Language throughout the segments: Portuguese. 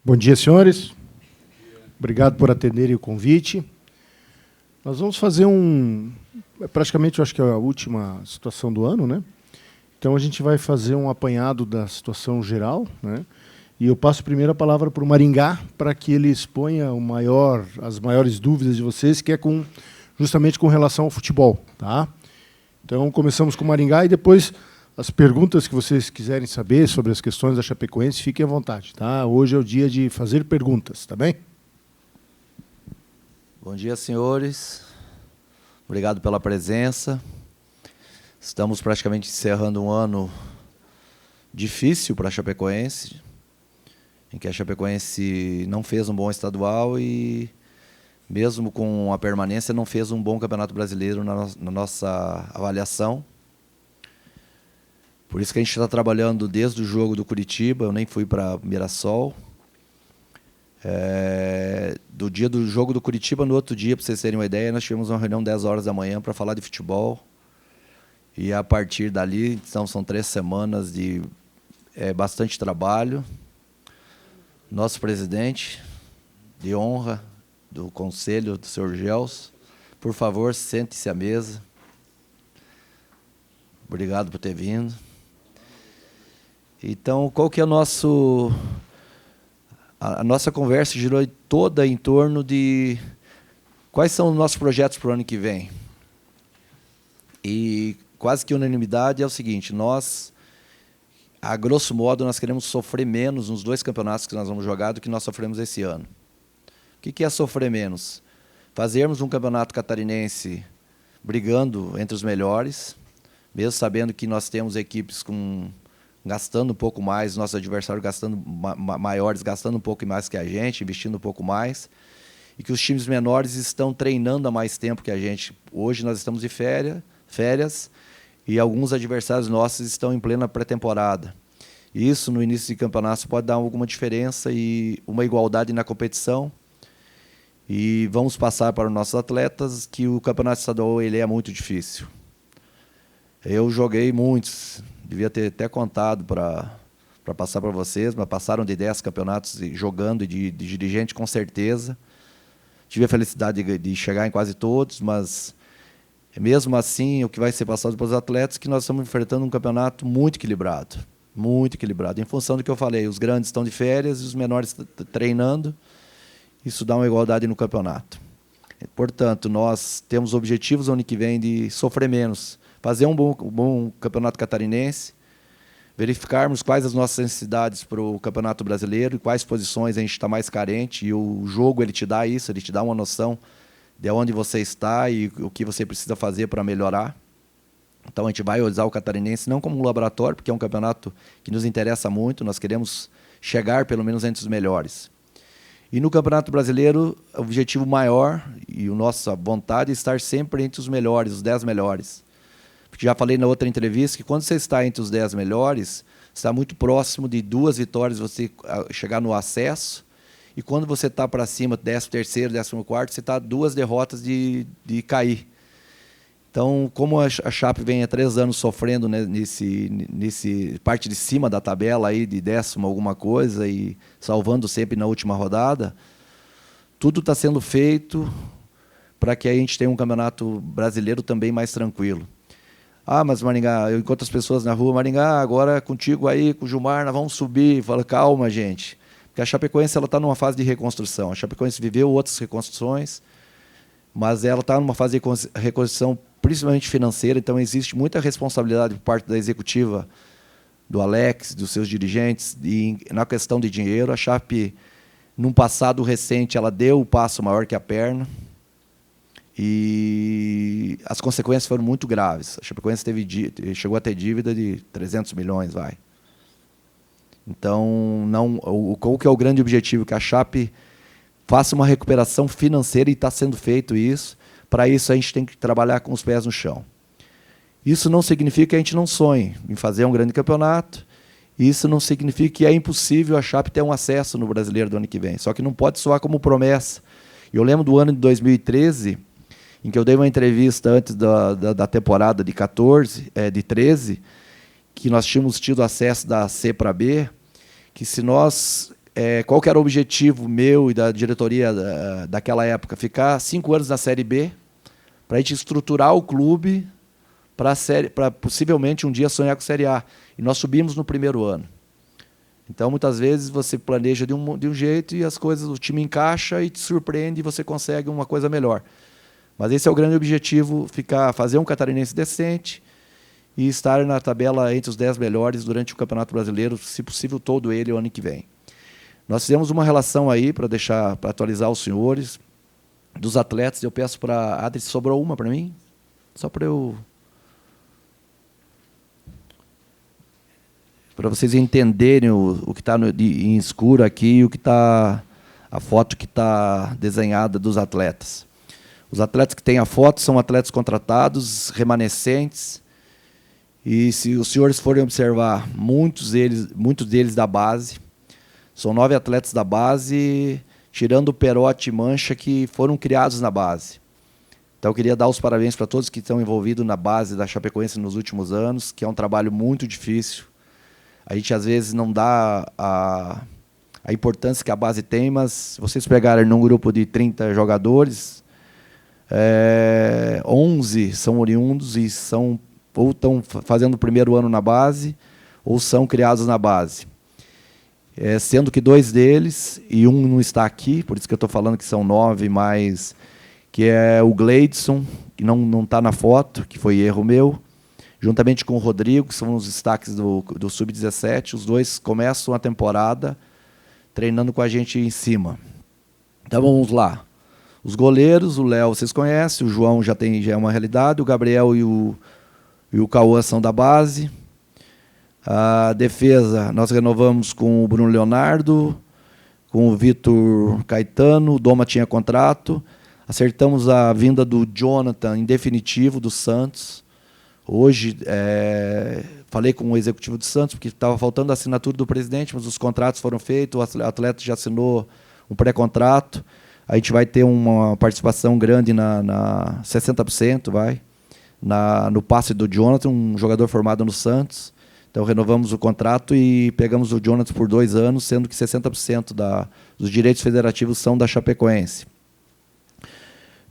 Bom dia, senhores. Obrigado por atenderem o convite. Nós vamos fazer praticamente, eu acho que é a última situação do ano, né? Então, a gente vai fazer um apanhado da situação geral, né? E eu passo primeiro a palavra para o Maringá, para que ele exponha as maiores dúvidas de vocês, que é justamente com relação ao futebol. Tá? Então, começamos com o Maringá e depois as perguntas que vocês quiserem saber sobre as questões da Chapecoense, fiquem à vontade. Tá? Hoje é o dia de fazer perguntas, tá bem? Bom dia, senhores. Obrigado pela presença. Estamos praticamente encerrando um ano difícil para a Chapecoense, em que a Chapecoense não fez um bom estadual e, mesmo com a permanência, não fez um bom campeonato brasileiro na nossa avaliação. Por isso que a gente está trabalhando desde o jogo do Curitiba, eu nem fui para Mirassol. Do dia do jogo do Curitiba, no outro dia, para vocês terem uma ideia, nós tivemos uma reunião 10 horas da manhã para falar de futebol. E a partir dali, então, são 3 semanas de bastante trabalho. Nosso presidente de honra do conselho, do senhor Gels, por favor, sente-se à mesa. Obrigado por ter vindo. Então, qual que é a nossa conversa girou toda em torno de quais são os nossos projetos para o ano que vem. E quase que unanimidade é o seguinte: nós, a grosso modo, nós queremos sofrer menos nos 2 campeonatos que nós vamos jogar do que nós sofremos esse ano. O que é sofrer menos? Fazermos um campeonato catarinense brigando entre os melhores, mesmo sabendo que nós temos equipes gastando um pouco mais, nossos adversários maiores gastando um pouco mais que a gente, investindo um pouco mais, e que os times menores estão treinando há mais tempo que a gente. Hoje nós estamos de férias e alguns adversários nossos estão em plena pré-temporada. Isso, no início de campeonato, pode dar alguma diferença e uma igualdade na competição. E vamos passar para os nossos atletas que o campeonato estadual ele é muito difícil. Eu joguei muitos, devia ter até contado para passar para vocês, mas passaram de 10 campeonatos jogando e de dirigente com certeza. Tive a felicidade de chegar em quase todos, mas mesmo assim o que vai ser passado para os atletas é que nós estamos enfrentando um campeonato muito equilibrado, em função do que eu falei, os grandes estão de férias e os menores treinando, isso dá uma igualdade no campeonato. Portanto, nós temos objetivos no ano que vem de sofrer menos, fazer um bom campeonato catarinense, verificarmos quais as nossas necessidades para o campeonato brasileiro e quais posições a gente está mais carente, e o jogo ele te dá isso, ele te dá uma noção de onde você está e o que você precisa fazer para melhorar. Então a gente vai usar o catarinense não como um laboratório, porque é um campeonato que nos interessa muito, nós queremos chegar pelo menos entre os melhores. E no Campeonato Brasileiro, o objetivo maior e a nossa vontade é estar sempre entre os melhores, os 10 melhores. Porque já falei na outra entrevista que quando você está entre os 10 melhores, está muito próximo de 2 vitórias você chegar no acesso, e quando você está para cima, 13º, 14º, você está 2 derrotas de cair. Então, como a Chape vem há 3 anos sofrendo, né, nesse parte de cima da tabela, aí, de 10º alguma coisa, e salvando sempre na última rodada, tudo está sendo feito para que a gente tenha um campeonato brasileiro também mais tranquilo. Ah, mas Maringá, eu encontro as pessoas na rua, Maringá, agora contigo aí, com o Gilmar, nós vamos subir. Fala, calma, gente. Porque a Chapecoense está numa fase de reconstrução. A Chapecoense viveu outras reconstruções, mas ela está numa fase de reconstrução principalmente financeira, então existe muita responsabilidade por parte da executiva, do Alex, dos seus dirigentes, e na questão de dinheiro. A Chape, num passado recente, ela deu o passo maior que a perna, e as consequências foram muito graves. A Chapecoense chegou a ter dívida de 300 milhões, vai. Então, qual que é o grande objetivo? Que a Chape faça uma recuperação financeira, e está sendo feito isso. Para isso, a gente tem que trabalhar com os pés no chão. Isso não significa que a gente não sonhe em fazer um grande campeonato. Isso não significa que é impossível a Chape ter um acesso no Brasileiro do ano que vem. Só que não pode soar como promessa. Eu lembro do ano de 2013, em que eu dei uma entrevista antes da temporada de 13, que nós tínhamos tido acesso da C para B, que se nós qual que era o objetivo meu e da diretoria daquela época? Ficar 5 anos na Série B, para a gente estruturar o clube para possivelmente um dia sonhar com a Série A. E nós subimos no primeiro ano. Então, muitas vezes, você planeja de um jeito e as coisas, o time encaixa e te surpreende e você consegue uma coisa melhor. Mas esse é o grande objetivo, fazer um catarinense decente e estar na tabela entre os 10 melhores durante o Campeonato Brasileiro, se possível, todo ele o ano que vem. Nós fizemos uma relação aí para atualizar os senhores, dos atletas. Eu peço para a Adri, sobrou uma para mim? Só para vocês entenderem o que está em escuro aqui e o que está a foto que está desenhada dos atletas. Os atletas que têm a foto são atletas contratados, remanescentes, e se os senhores forem observar, muitos deles da base, são 9 atletas da base, tirando o Perotti e Mancha, que foram criados na base. Então, eu queria dar os parabéns para todos que estão envolvidos na base da Chapecoense nos últimos anos, que é um trabalho muito difícil. A gente, às vezes, não dá a importância que a base tem, mas se vocês pegarem num grupo de 30 jogadores, 11 são oriundos e ou estão fazendo o primeiro ano na base, ou são criados na base. Sendo que 2 deles, e um não está aqui, por isso que eu estou falando que são 9, mas que é o Gleidson, que não está na foto, que foi erro meu, juntamente com o Rodrigo, que são os destaques do Sub-17. Os 2 começam a temporada treinando com a gente em cima. Então vamos lá. Os goleiros, o Léo vocês conhecem, o João já é uma realidade, o Gabriel e o Cauã são da base. A defesa, nós renovamos com o Bruno Leonardo, com o Vitor Caetano, o Doma tinha contrato. Acertamos a vinda do Jonathan, em definitivo, do Santos. Hoje, falei com o executivo do Santos, porque estava faltando a assinatura do presidente, mas os contratos foram feitos, o atleta já assinou um pré-contrato. A gente vai ter uma participação grande na 60%, no passe do Jonathan, um jogador formado no Santos. Então, renovamos o contrato e pegamos o Jonathan por 2 anos, sendo que 60% dos direitos federativos são da Chapecoense.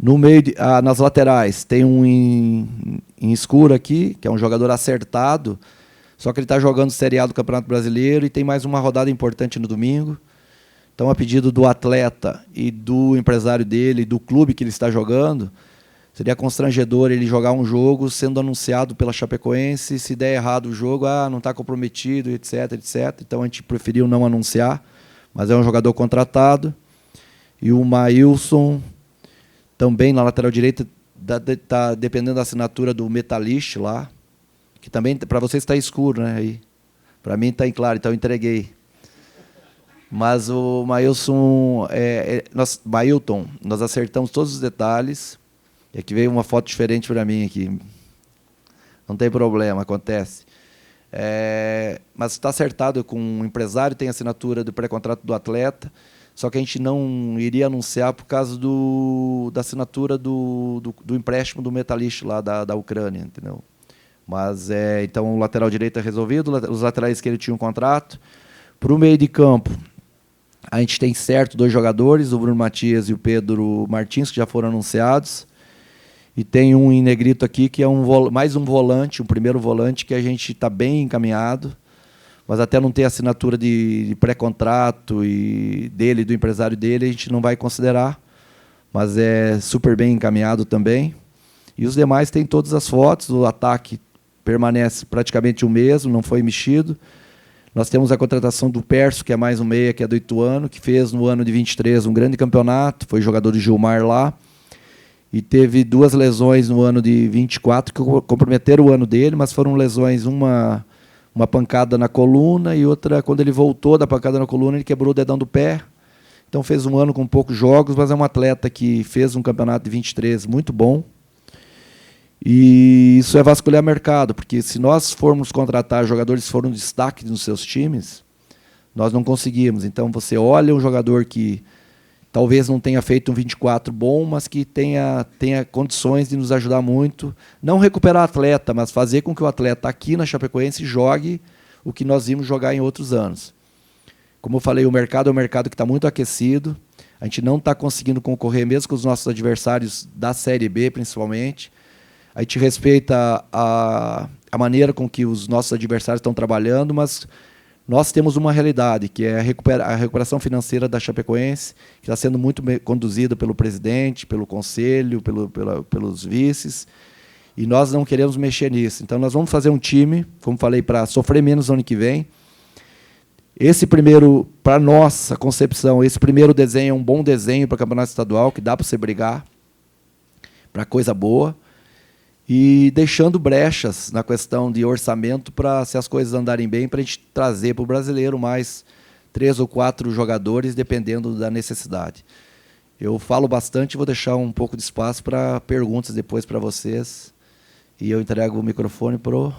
No meio, nas laterais, tem um em escuro aqui, que é um jogador acertado, só que ele está jogando Série A do Campeonato Brasileiro e tem mais uma rodada importante no domingo. Então, a pedido do atleta e do empresário dele, do clube que ele está jogando, seria constrangedor ele jogar um jogo sendo anunciado pela Chapecoense, se der errado o jogo, não está comprometido, etc, etc. Então, a gente preferiu não anunciar, mas é um jogador contratado. E o Maílson, também na lateral direita, está dependendo da assinatura do Metalist lá, que também, para vocês, está escuro, né? Para mim está em claro, então eu entreguei. Mas o Maílson, nós acertamos todos os detalhes. E aqui veio uma foto diferente para mim aqui. Não tem problema, acontece. Mas está acertado com o empresário, tem assinatura do pré-contrato do atleta, só que a gente não iria anunciar por causa da assinatura do empréstimo do Metalist lá da Ucrânia, entendeu? Mas, então, o lateral direito é resolvido, os laterais que ele tinha um contrato. Para o meio de campo, a gente tem certo 2 jogadores, o Bruno Matias e o Pedro Martins, que já foram anunciados. E tem um em negrito aqui, que é mais um volante, um primeiro volante, que a gente está bem encaminhado, mas até não ter assinatura de pré-contrato e do empresário dele, a gente não vai considerar, mas é super bem encaminhado também. E os demais têm todas as fotos, o ataque permanece praticamente o mesmo, não foi mexido. Nós temos a contratação do Perso, que é mais um meia, que é do Ituano, que fez no ano de 23 um grande campeonato, foi jogador do Gilmar lá, e teve 2 lesões no ano de 24 que comprometeram o ano dele, mas foram lesões, uma pancada na coluna e outra, quando ele voltou da pancada na coluna, ele quebrou o dedão do pé. Então fez um ano com poucos jogos, mas é um atleta que fez um campeonato de 23 muito bom. E isso é vasculhar mercado, porque se nós formos contratar jogadores que foram destaque nos seus times, nós não conseguimos. Então você olha um jogador que talvez não tenha feito um 24 bom, mas que tenha condições de nos ajudar muito. Não recuperar atleta, mas fazer com que o atleta aqui na Chapecoense jogue o que nós vimos jogar em outros anos. Como eu falei, o mercado é um mercado que está muito aquecido. A gente não está conseguindo concorrer, mesmo com os nossos adversários da Série B, principalmente. A gente respeita a maneira com que os nossos adversários estão trabalhando, mas nós temos uma realidade, que é a recuperação financeira da Chapecoense, que está sendo muito conduzida pelo presidente, pelo conselho, pelos vices, e nós não queremos mexer nisso. Então, nós vamos fazer um time, como falei, para sofrer menos no ano que vem. Esse primeiro, para nossa concepção, esse primeiro desenho é um bom desenho para o campeonato estadual, que dá para você brigar, para coisa boa, e deixando brechas na questão de orçamento para, se as coisas andarem bem, para a gente trazer para o brasileiro mais 3 ou 4 jogadores, dependendo da necessidade. Eu falo bastante, vou deixar um pouco de espaço para perguntas depois para vocês, e eu entrego o microfone para o...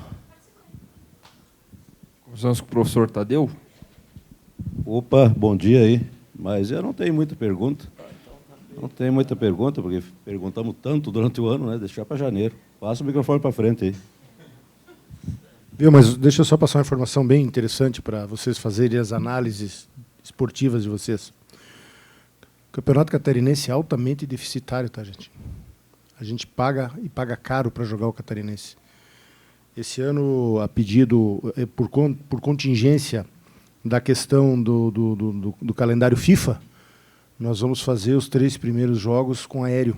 Começamos com o professor Tadeu. Opa, bom dia aí. Mas eu não tenho muita pergunta. Não tenho muita pergunta, porque perguntamos tanto durante o ano, né? Deixar para janeiro. Passa o microfone para frente aí. Viu, mas deixa eu só passar uma informação bem interessante para vocês fazerem as análises esportivas de vocês. O Campeonato Catarinense é altamente deficitário, tá, gente? A gente paga e paga caro para jogar o Catarinense. Esse ano, a pedido, por contingência da questão do calendário FIFA, nós vamos fazer os 3 primeiros jogos com aéreo,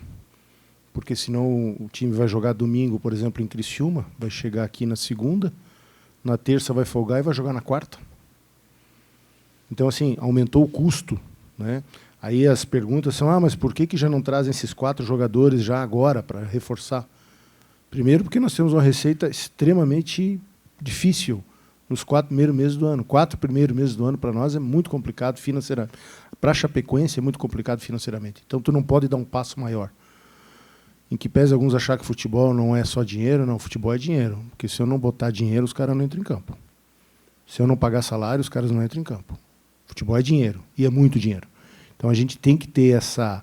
porque senão o time vai jogar domingo, por exemplo, em Criciúma, vai chegar aqui na segunda, na terça vai folgar e vai jogar na quarta. Então, assim, aumentou o custo, né? Aí as perguntas são, mas por que já não trazem esses 4 jogadores já agora para reforçar? Primeiro, porque nós temos uma receita extremamente difícil nos 4 primeiros meses do ano. 4 primeiros meses do ano, para nós, é muito complicado financeiramente. Para a Chapecoense, é muito complicado financeiramente. Então, tu não pode dar um passo maior. Em que pese alguns achar que futebol não é só dinheiro, não, futebol é dinheiro. Porque se eu não botar dinheiro, os caras não entram em campo. Se eu não pagar salário, os caras não entram em campo. Futebol é dinheiro, e é muito dinheiro. Então, a gente tem que ter essa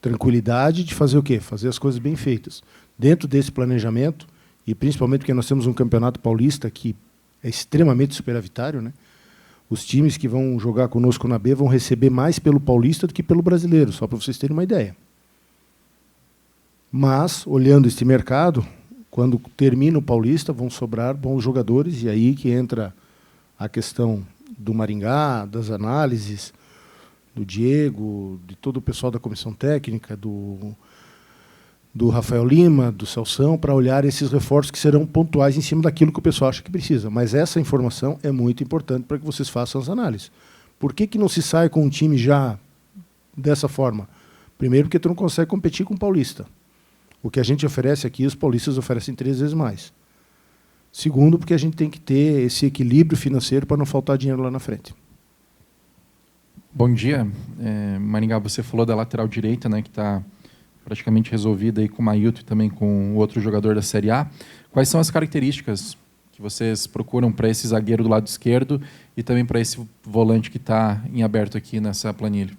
tranquilidade de fazer o quê? Fazer as coisas bem feitas. Dentro desse planejamento, e principalmente porque nós temos um campeonato paulista que é extremamente superavitário, né? Os times que vão jogar conosco na B vão receber mais pelo paulista do que pelo brasileiro, só para vocês terem uma ideia. Mas, olhando este mercado, quando termina o paulista, vão sobrar bons jogadores, e aí que entra a questão do Maringá, das análises, do Diego, de todo o pessoal da comissão técnica, do Rafael Lima, do Celção, para olhar esses reforços que serão pontuais em cima daquilo que o pessoal acha que precisa. Mas essa informação é muito importante para que vocês façam as análises. Por que não se sai com um time já dessa forma? Primeiro, porque tu não consegue competir com o paulista. O que a gente oferece aqui, os paulistas oferecem 3 vezes mais. Segundo, porque a gente tem que ter esse equilíbrio financeiro para não faltar dinheiro lá na frente. Bom dia. Maringá, você falou da lateral direita, né, que está praticamente resolvida aí com o Mailton e também com o outro jogador da Série A. Quais são as características que vocês procuram para esse zagueiro do lado esquerdo e também para esse volante que está em aberto aqui nessa planilha?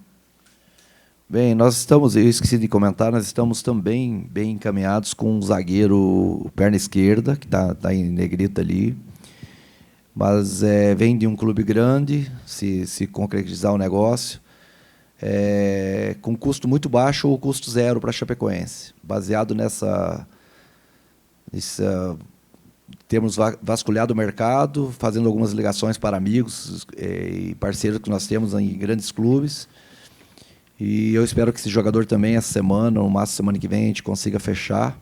Bem, eu esqueci de comentar, nós estamos também bem encaminhados com um zagueiro perna esquerda, que está em negrita ali, mas vem de um clube grande, se concretizar o negócio, com custo muito baixo ou custo zero para a Chapecoense. Baseado temos vasculhado o mercado, fazendo algumas ligações para amigos e parceiros que nós temos em grandes clubes. E eu espero que esse jogador também, essa semana, ou máximo semana que vem, a gente consiga fechar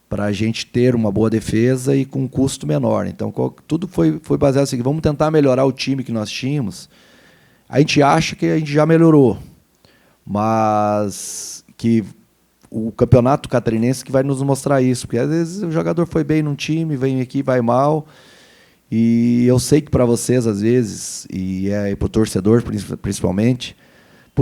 para a gente ter uma boa defesa e com um custo menor. Então, tudo foi baseado assim, vamos tentar melhorar o time que nós tínhamos. A gente acha que a gente já melhorou, mas que o campeonato catarinense que vai nos mostrar isso, porque às vezes o jogador foi bem num time, vem aqui, vai mal, e eu sei que para vocês, às vezes, e para o torcedor principalmente,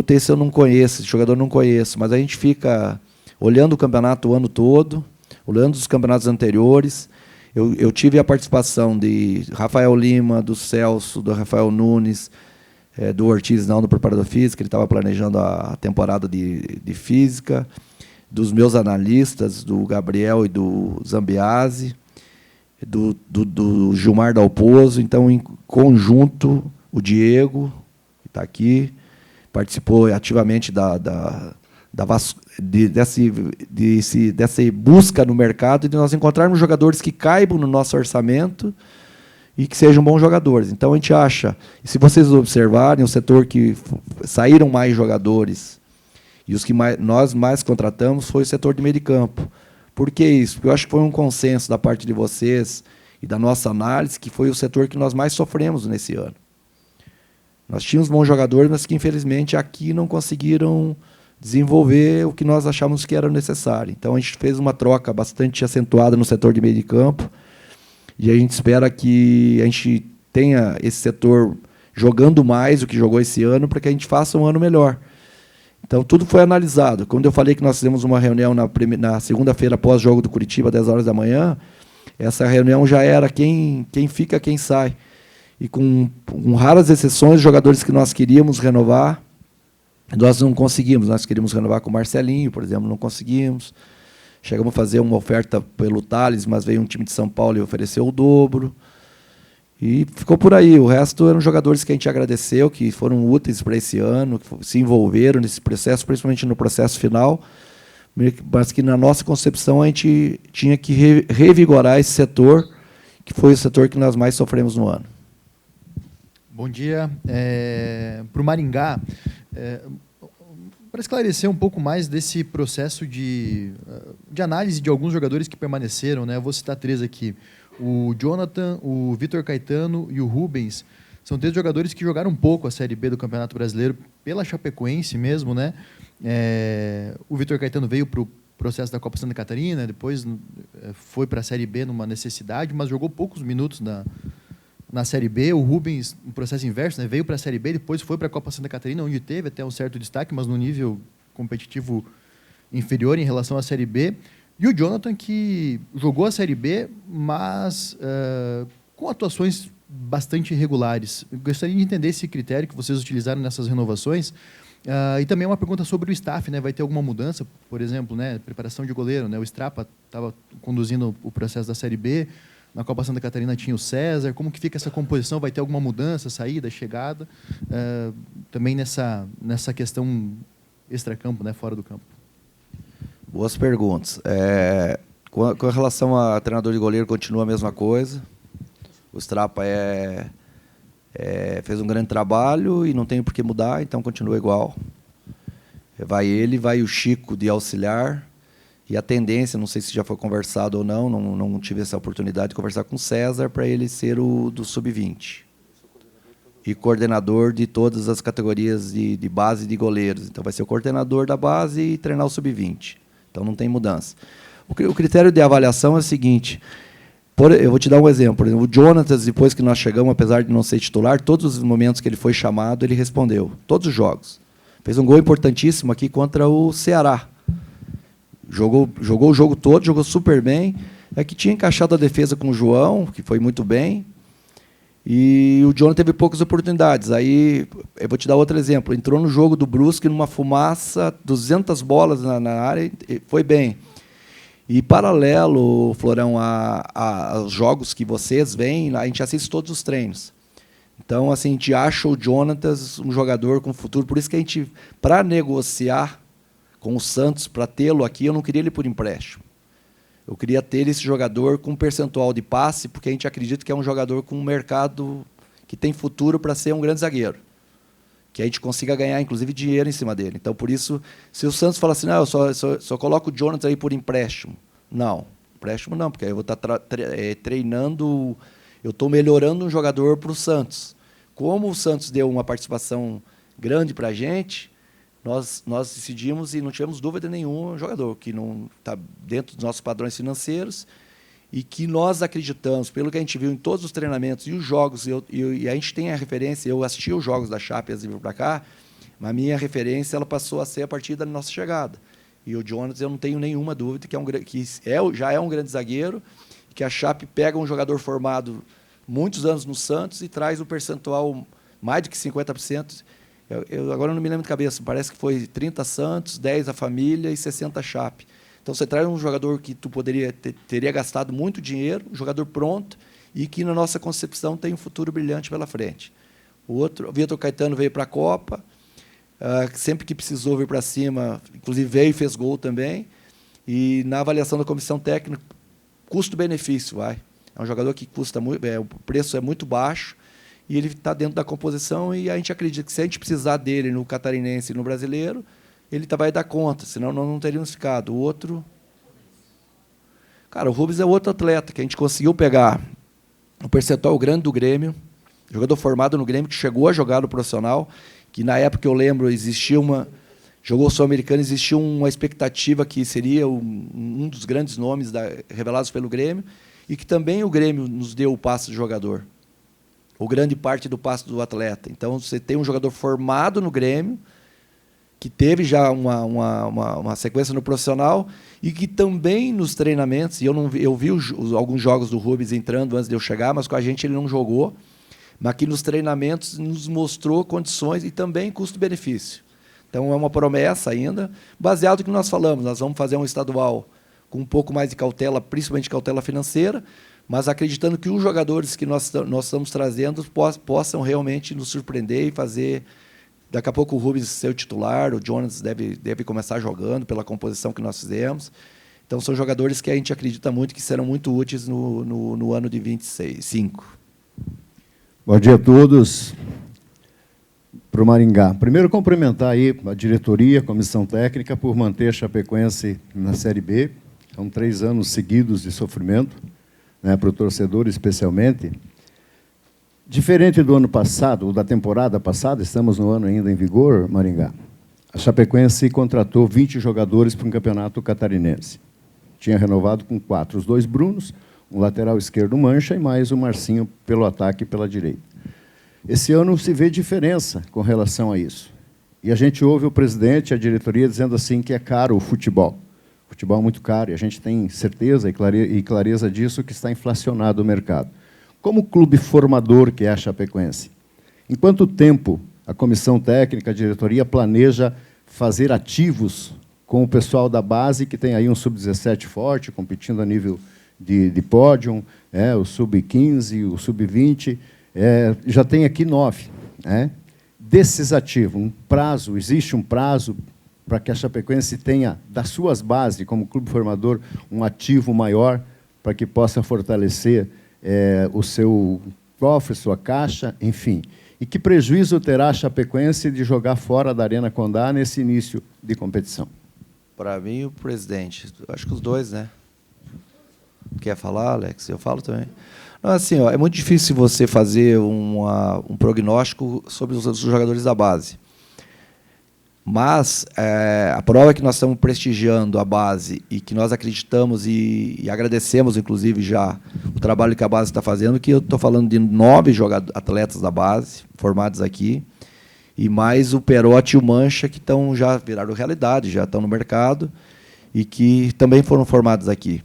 esse eu não conheço, esse jogador eu não conheço, mas a gente fica olhando o campeonato o ano todo, olhando os campeonatos anteriores. Eu tive a participação de Rafael Lima, do Celso, do Rafael Nunes, do Ortiz, não, do preparador físico, ele estava planejando a temporada de física, dos meus analistas, do Gabriel e do Zambiase, do Gilmar Dalpozo. Então, em conjunto, o Diego, que está aqui, participou ativamente dessa busca no mercado de nós encontrarmos jogadores que caibam no nosso orçamento e que sejam bons jogadores. Então, a gente acha, e se vocês observarem, o setor que saíram mais jogadores e os que nós mais contratamos foi o setor de meio de campo. Por que isso? Porque eu acho que foi um consenso da parte de vocês e da nossa análise que foi o setor que nós mais sofremos nesse ano. Nós tínhamos bons jogadores, mas que, infelizmente, aqui não conseguiram desenvolver o que nós achávamos que era necessário. Então, a gente fez uma troca bastante acentuada no setor de meio de campo e a gente espera que a gente tenha esse setor jogando mais do que jogou esse ano para que a gente faça um ano melhor. Então, tudo foi analisado. Quando eu falei que nós fizemos uma reunião na segunda-feira após o jogo do Curitiba, 10 horas da manhã, essa reunião já era quem fica, quem sai. E com raras exceções, os jogadores que nós queríamos renovar, nós não conseguimos. Nós queríamos renovar com o Marcelinho, por exemplo, não conseguimos. Chegamos a fazer uma oferta pelo Thales, mas veio um time de São Paulo e ofereceu o dobro. E ficou por aí. O resto eram jogadores que a gente agradeceu, que foram úteis para esse ano, que se envolveram nesse processo, principalmente no processo final, mas que, na nossa concepção, a gente tinha que revigorar esse setor, que foi o setor que nós mais sofremos no ano. Bom dia. Para o Maringá, para esclarecer um pouco mais desse processo de análise de alguns jogadores que permaneceram, né? Eu vou citar 3 aqui. O Jonathan, o Vitor Caetano e o Rubens são 3 jogadores que jogaram um pouco a Série B do Campeonato Brasileiro pela Chapecoense mesmo, né? O Vitor Caetano veio para o processo da Copa Santa Catarina, depois foi para a Série B numa necessidade, mas jogou poucos minutos na Série B. O Rubens, um processo inverso, né? Veio para a Série B, depois foi para a Copa Santa Catarina, onde teve até um certo destaque, mas no nível competitivo inferior em relação à Série B. E o Jonathan, que jogou a Série B, mas com atuações bastante irregulares. Eu gostaria de entender esse critério que vocês utilizaram nessas renovações. E também uma pergunta sobre o staff, né? Vai ter alguma mudança, por exemplo, né? Preparação de goleiro, né? O Strapa estava conduzindo o processo da Série B, na Copa Santa Catarina tinha o César. Como que fica essa composição? Vai ter alguma mudança, saída, chegada? Também nessa questão extracampo, né? Fora do campo. Boas perguntas. Com relação a treinador de goleiro, continua a mesma coisa. O Strapa fez um grande trabalho e não tem por que mudar, então continua igual. Vai ele, vai o Chico de auxiliar. E a tendência, não sei se já foi conversado ou não tive essa oportunidade de conversar com o César para ele ser o do Sub-20. E coordenador de todas as categorias de base de goleiros. Então, vai ser o coordenador da base e treinar o Sub-20. Então, não tem mudança. O critério de avaliação é o seguinte, eu vou te dar um exemplo. Por exemplo, o Jonatas, depois que nós chegamos, apesar de não ser titular, todos os momentos que ele foi chamado, ele respondeu. Todos os jogos. Fez um gol importantíssimo aqui contra o Ceará. Jogou o jogo todo, jogou super bem. É que tinha encaixado a defesa com o João, que foi muito bem. E o Jonathan teve poucas oportunidades. Aí, eu vou te dar outro exemplo. Entrou no jogo do Brusque, numa fumaça, 200 bolas na área, foi bem. E, paralelo, Florão, aos jogos que vocês veem, a gente assiste todos os treinos. Então, assim, a gente acha o Jonathan um jogador com futuro. Por isso que a gente, para negociar com o Santos, para tê-lo aqui, eu não queria ele por empréstimo. Eu queria ter esse jogador com percentual de passe, porque a gente acredita que é um jogador com um mercado que tem futuro para ser um grande zagueiro. Que a gente consiga ganhar, inclusive, dinheiro em cima dele. Então, por isso, se o Santos falar assim, não, eu só coloco o Jonathan aí por empréstimo. Não, empréstimo não, porque aí eu vou estar treinando, eu estou melhorando um jogador para o Santos. Como o Santos deu uma participação grande para a gente, nós decidimos e não tivemos dúvida nenhuma, um jogador que não está dentro dos nossos padrões financeiros e que nós acreditamos, pelo que a gente viu em todos os treinamentos e os jogos, e a gente tem a referência, eu assisti os jogos da Chape antes de vir para cá, mas a minha referência ela passou a ser a partir da nossa chegada. E o Jonas, eu não tenho nenhuma dúvida que já é um grande zagueiro, que a Chape pega um jogador formado muitos anos no Santos e traz um percentual mais do que 50%. Eu agora não me lembro de cabeça, parece que foi 30 Santos, 10 a família e 60 Chape. Então, você traz um jogador que tu teria gastado muito dinheiro, um jogador pronto, e que, na nossa concepção, tem um futuro brilhante pela frente. O Vitor Caetano veio para a Copa, sempre que precisou vir para cima, inclusive veio e fez gol também. E na avaliação da comissão técnica, custo-benefício, vai. É um jogador que custa muito, o preço é muito baixo e ele está dentro da composição e a gente acredita que se a gente precisar dele no catarinense e no brasileiro, ele vai dar conta, senão nós não teríamos ficado. O outro... Cara, o Rubens é outro atleta que a gente conseguiu pegar um percentual grande do Grêmio, jogador formado no Grêmio, que chegou a jogar no profissional, que na época eu lembro existia uma... Jogou o Sul-Americano, existia uma expectativa que seria um dos grandes nomes revelados pelo Grêmio, e que também o Grêmio nos deu o passe do jogador, ou grande parte do passe do atleta. Então, você tem um jogador formado no Grêmio, que teve já uma sequência no profissional, e que também nos treinamentos, e eu vi alguns jogos do Rubens entrando antes de eu chegar, mas com a gente ele não jogou, mas aqui nos treinamentos nos mostrou condições e também custo-benefício. Então, é uma promessa ainda, baseado no que nós falamos. Nós vamos fazer um estadual com um pouco mais de cautela, principalmente cautela financeira, mas acreditando que os jogadores que nós estamos trazendo possam realmente nos surpreender e fazer... Daqui a pouco o Rubens ser o titular, o Jonas deve começar jogando pela composição que nós fizemos. Então, são jogadores que a gente acredita muito que serão muito úteis no ano de 25. Bom dia a todos. Para o Maringá. Primeiro, cumprimentar aí a diretoria, a comissão técnica, por manter a Chapecoense na Série B. São 3 anos seguidos de sofrimento, né, para o torcedor especialmente. Diferente do ano passado, ou da temporada passada, estamos no ano ainda em vigor, Maringá, a Chapecoense contratou 20 jogadores para um campeonato catarinense. Tinha renovado com 4, os 2 Brunos, um lateral esquerdo Mancha e mais o Marcinho pelo ataque e pela direita. Esse ano se vê diferença com relação a isso. E a gente ouve o presidente e a diretoria dizendo assim que é caro o futebol. O futebol é muito caro e a gente tem certeza e clareza disso que está inflacionado o mercado. Como clube formador que é a Chapecoense, em quanto tempo a comissão técnica, a diretoria planeja fazer ativos com o pessoal da base, que tem aí um sub-17 forte, competindo a nível de pódio, o sub-15, o sub-20, já tem aqui 9. Desses ativos, existe um prazo para que a Chapecoense tenha, das suas bases, como clube formador, um ativo maior, para que possa fortalecer o seu cofre, sua caixa, enfim. E que prejuízo terá a Chapecoense de jogar fora da Arena Condá nesse início de competição? Para mim, o presidente. Acho que os dois, né? Quer falar, Alex? Eu falo também. Não, assim, é muito difícil você fazer um prognóstico sobre os jogadores da base. Mas a prova é que nós estamos prestigiando a base e que nós acreditamos e agradecemos, inclusive, já o trabalho que a base está fazendo, que eu estou falando de 9 atletas da base formados aqui, e mais o Perotti e o Mancha, que já viraram realidade, já estão no mercado, e que também foram formados aqui.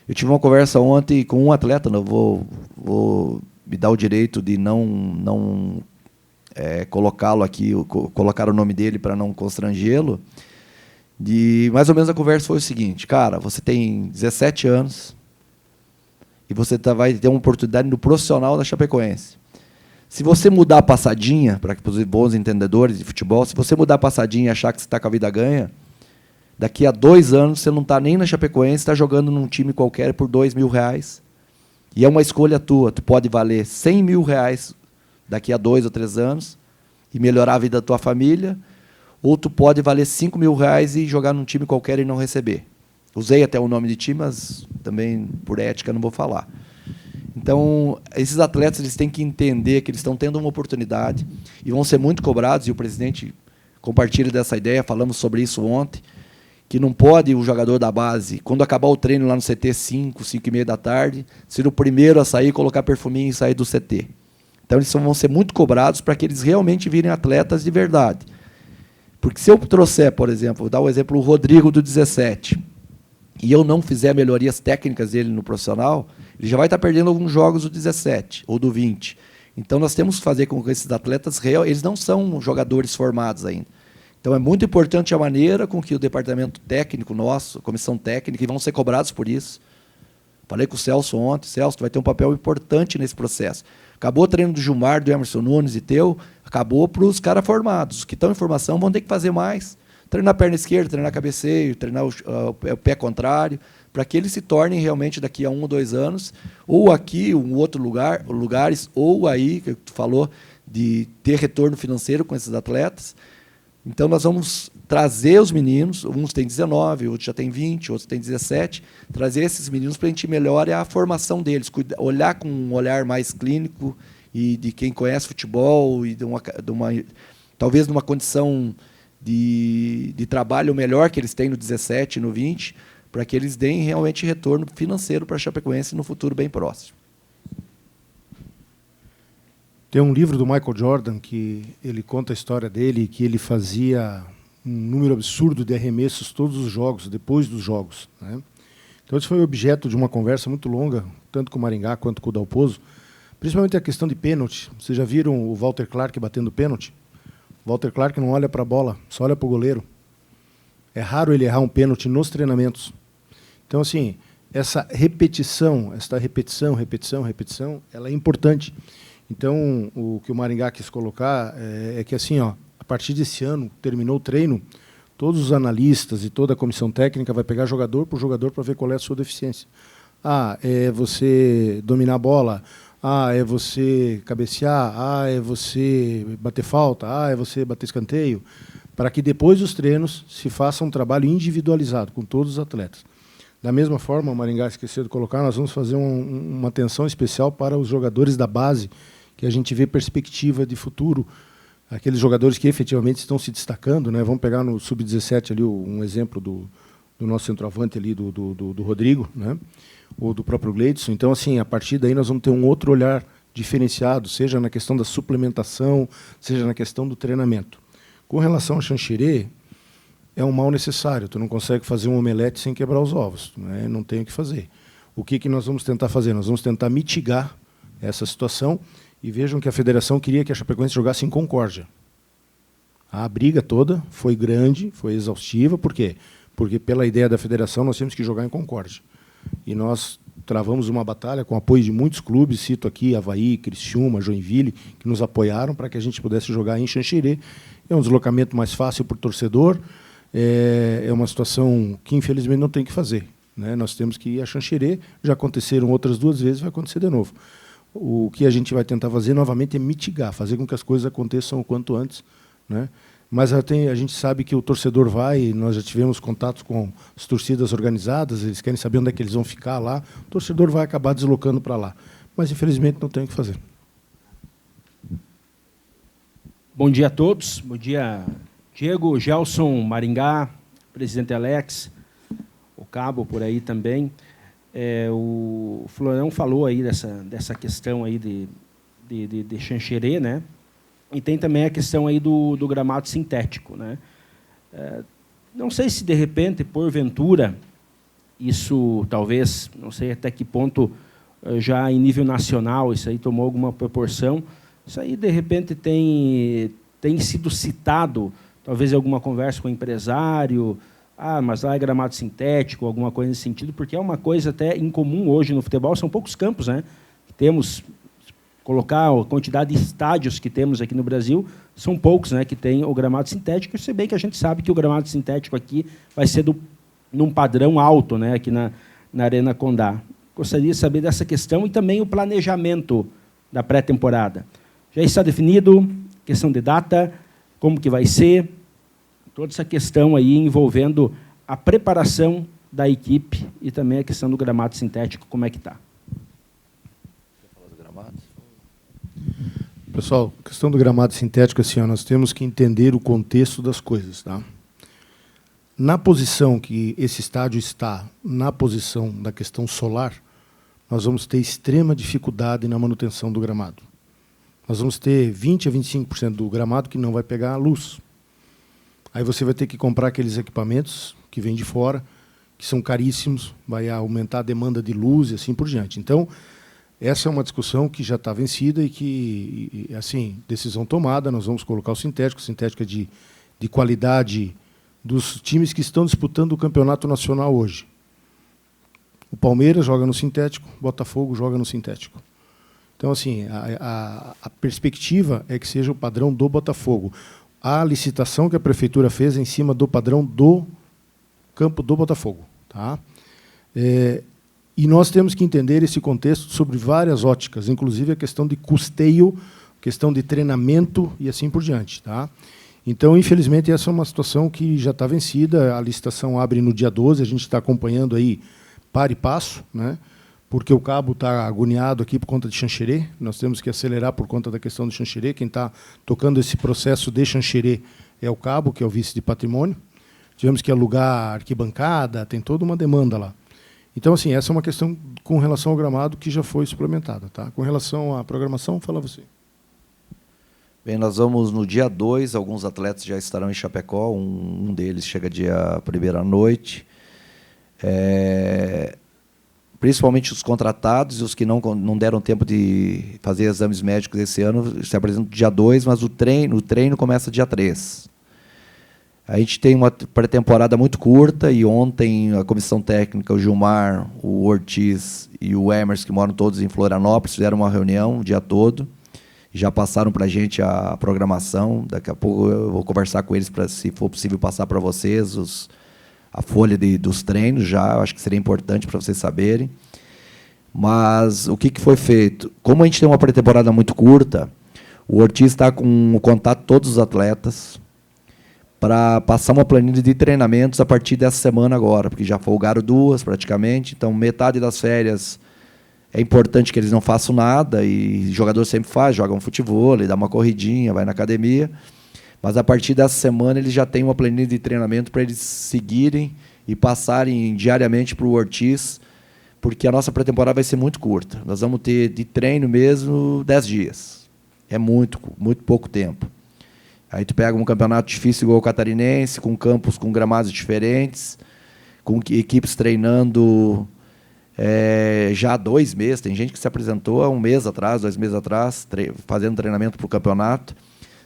Eu tive uma conversa ontem com um atleta, não vou me dar o direito de não colocá-lo aqui, colocar o nome dele para não constrangê-lo. Mais ou menos a conversa foi o seguinte: cara, você tem 17 anos e você vai ter uma oportunidade no profissional da Chapecoense. Se você mudar a passadinha, para os bons entendedores de futebol, se você mudar a passadinha e achar que você está com a vida ganha, daqui a 2 anos você não está nem na Chapecoense, está jogando num time qualquer por R$2.000. E é uma escolha tua. Tu pode valer R$100.000 daqui a 2 ou 3 anos e melhorar a vida da tua família, ou tu pode valer R$5.000 e jogar num time qualquer e não receber. Usei até o nome de time, mas também, por ética, não vou falar. Então, esses atletas eles têm que entender que eles estão tendo uma oportunidade e vão ser muito cobrados, e o presidente compartilha dessa ideia, falamos sobre isso ontem, que não pode o jogador da base, quando acabar o treino lá no CT 5h30 da tarde, ser o primeiro a sair, colocar perfuminho e sair do CT. Então, eles vão ser muito cobrados para que eles realmente virem atletas de verdade. Porque se eu trouxer, por exemplo, vou dar o exemplo, o Rodrigo do 17, e eu não fizer melhorias técnicas dele no profissional, ele já vai estar perdendo alguns jogos do 17 ou do 20. Então, nós temos que fazer com que esses atletas, eles não são jogadores formados ainda. Então, é muito importante a maneira com que o departamento técnico nosso, a comissão técnica, e vão ser cobrados por isso. Falei com o Celso ontem. Celso, tu vai ter um papel importante nesse processo. Acabou o treino do Gilmar, do Emerson Nunes e teu, acabou para os caras formados. Os que estão em formação vão ter que fazer mais. Treinar a perna esquerda, treinar cabeceio, treinar o pé contrário, para que eles se tornem realmente daqui a 1 ou 2 anos, ou aqui, um outro lugares, ou aí, que tu falou, de ter retorno financeiro com esses atletas. Então, nós vamos trazer os meninos, uns têm 19, outros já têm 20, outros têm 17, trazer esses meninos para a gente melhorar a formação deles, olhar com um olhar mais clínico e de quem conhece futebol e talvez numa condição de trabalho melhor que eles têm no 17 e no 20, para que eles deem realmente retorno financeiro para a Chapecoense no futuro bem próximo. Tem um livro do Michael Jordan que ele conta a história dele, que ele fazia um número absurdo de arremessos todos os jogos, depois dos jogos, né? Então, isso foi objeto de uma conversa muito longa, tanto com o Maringá quanto com o Dalpozo, principalmente a questão de pênalti. Vocês já viram o Walter Clark batendo pênalti? O Walter Clark não olha para a bola, só olha para o goleiro. É raro ele errar um pênalti nos treinamentos. Então, assim, essa repetição, ela é importante. Então, o que o Maringá quis colocar é que, assim, ó, a partir desse ano, terminou o treino, todos os analistas e toda a comissão técnica vai pegar jogador por jogador para ver qual é a sua deficiência. Ah, é você dominar a bola. Ah, é você cabecear. Ah, é você bater falta. Ah, é você bater escanteio. Para que depois dos treinos se faça um trabalho individualizado com todos os atletas. Da mesma forma, o Maringá esqueceu de colocar, nós vamos fazer uma atenção especial para os jogadores da base, que a gente vê perspectiva de futuro, aqueles jogadores que efetivamente estão se destacando, né? Vamos pegar no Sub-17 ali um exemplo do nosso centroavante ali, do Rodrigo, né? Ou do próprio Gleidson. Então, assim, a partir daí nós vamos ter um outro olhar diferenciado, seja na questão da suplementação, seja na questão do treinamento. Com relação ao Xanxerê, é um mal necessário. Tu não consegue fazer um omelete sem quebrar os ovos, né? Não tem o que fazer. O que nós vamos tentar fazer? Nós vamos tentar mitigar essa situação. E vejam que a federação queria que a Chapecoense jogasse em Concórdia. A briga toda foi grande, foi exaustiva. Por quê? Porque, pela ideia da federação, nós temos que jogar em Concórdia. E nós travamos uma batalha com apoio de muitos clubes, cito aqui Avaí, Criciúma, Joinville, que nos apoiaram para que a gente pudesse jogar em Xanxerê. É um deslocamento mais fácil para o torcedor, é uma situação que, infelizmente, não tem que fazer, né? Nós temos que ir a Xanxerê, já aconteceram outras 2 vezes, vai acontecer de novo. O que a gente vai tentar fazer novamente é mitigar, fazer com que as coisas aconteçam o quanto antes, né? Mas a gente sabe que o torcedor vai, nós já tivemos contatos com as torcidas organizadas, eles querem saber onde é que eles vão ficar lá, o torcedor vai acabar deslocando para lá. Mas, infelizmente, não tem o que fazer. Bom dia a todos. Bom dia, Diego, Gelson, Maringá, presidente Alex, o Cabo por aí também. O Florão falou aí dessa questão aí de Xanxerê, né? E tem também a questão aí do gramado sintético, né? Não sei se, de repente, porventura, isso talvez, não sei até que ponto, já em nível nacional, isso aí tomou alguma proporção. Isso aí, de repente, tem sido citado, talvez em alguma conversa com o empresário, mas lá é gramado sintético, alguma coisa nesse sentido, porque é uma coisa até incomum hoje no futebol, são poucos campos, né? Temos, colocar a quantidade de estádios que temos aqui no Brasil, são poucos, né, que tem o gramado sintético, se bem que a gente sabe que o gramado sintético aqui vai ser num padrão alto, né, aqui na Arena Condá. Gostaria de saber dessa questão e também o planejamento da pré-temporada. Já está definido, questão de data, como que vai ser, toda essa questão aí envolvendo a preparação da equipe e também a questão do gramado sintético, como é que está? Pessoal, questão do gramado sintético, assim, nós temos que entender o contexto das coisas, tá? Na posição que esse estádio está, na posição da questão solar, nós vamos ter extrema dificuldade na manutenção do gramado. Nós vamos ter 20% a 25% do gramado que não vai pegar a luz. Aí você vai ter que comprar aqueles equipamentos que vêm de fora, que são caríssimos, vai aumentar a demanda de luz e assim por diante. Então, essa é uma discussão que já está vencida e que, assim, decisão tomada, nós vamos colocar o sintético é de qualidade dos times que estão disputando o campeonato nacional hoje. O Palmeiras joga no sintético, o Botafogo joga no sintético. Então, assim, a perspectiva é que seja o padrão do Botafogo. A licitação que a Prefeitura fez é em cima do padrão do campo do Botafogo. Tá? E nós temos que entender esse contexto sobre várias óticas, inclusive a questão de custeio, questão de treinamento e assim por diante. Tá? Então, infelizmente, essa é uma situação que já está vencida. A licitação abre no dia 12, a gente está acompanhando aí par e passo, né? Porque o Cabo está agoniado aqui por conta de Xanxerê. Nós temos que acelerar por conta da questão de Xanxerê. Quem está tocando esse processo de Xanxerê é o Cabo, que é o vice de patrimônio. Tivemos que alugar arquibancada, tem toda uma demanda lá. Então, assim, essa é uma questão com relação ao gramado que já foi suplementada. Tá? Com relação à programação, fala você. Bem, nós vamos no dia 2, alguns atletas já estarão em Chapecó, um deles chega dia 1º à noite. Principalmente os contratados e os que não deram tempo de fazer exames médicos esse ano se apresentam dia 2, mas o treino começa dia 3. A gente tem uma pré-temporada muito curta e ontem a comissão técnica, o Gilmar, o Ortiz e o Emerson, que moram todos em Florianópolis, fizeram uma reunião o dia todo. Já passaram para a gente a programação. Daqui a pouco eu vou conversar com eles para, se for possível, passar para vocês a folha dos treinos. Já eu acho que seria importante para vocês saberem. Mas o que foi feito? Como a gente tem uma pré-temporada muito curta, o Ortiz está com o contato de todos os atletas para passar uma planilha de treinamentos a partir dessa semana agora, porque já folgaram 2 praticamente, então metade das férias é importante que eles não façam nada, e o jogador sempre faz, joga um futebol, dá uma corridinha, vai na academia, mas a partir dessa semana eles já têm uma planilha de treinamento para eles seguirem e passarem diariamente para o Ortiz, porque a nossa pré-temporada vai ser muito curta. Nós vamos ter de treino mesmo 10 dias. É muito pouco tempo. Aí tu pega um campeonato difícil igual o catarinense, com campos com gramados diferentes, com equipes treinando já há 2 meses. Tem gente que se apresentou há 1 mês atrás, 2 meses atrás, fazendo treinamento para o campeonato.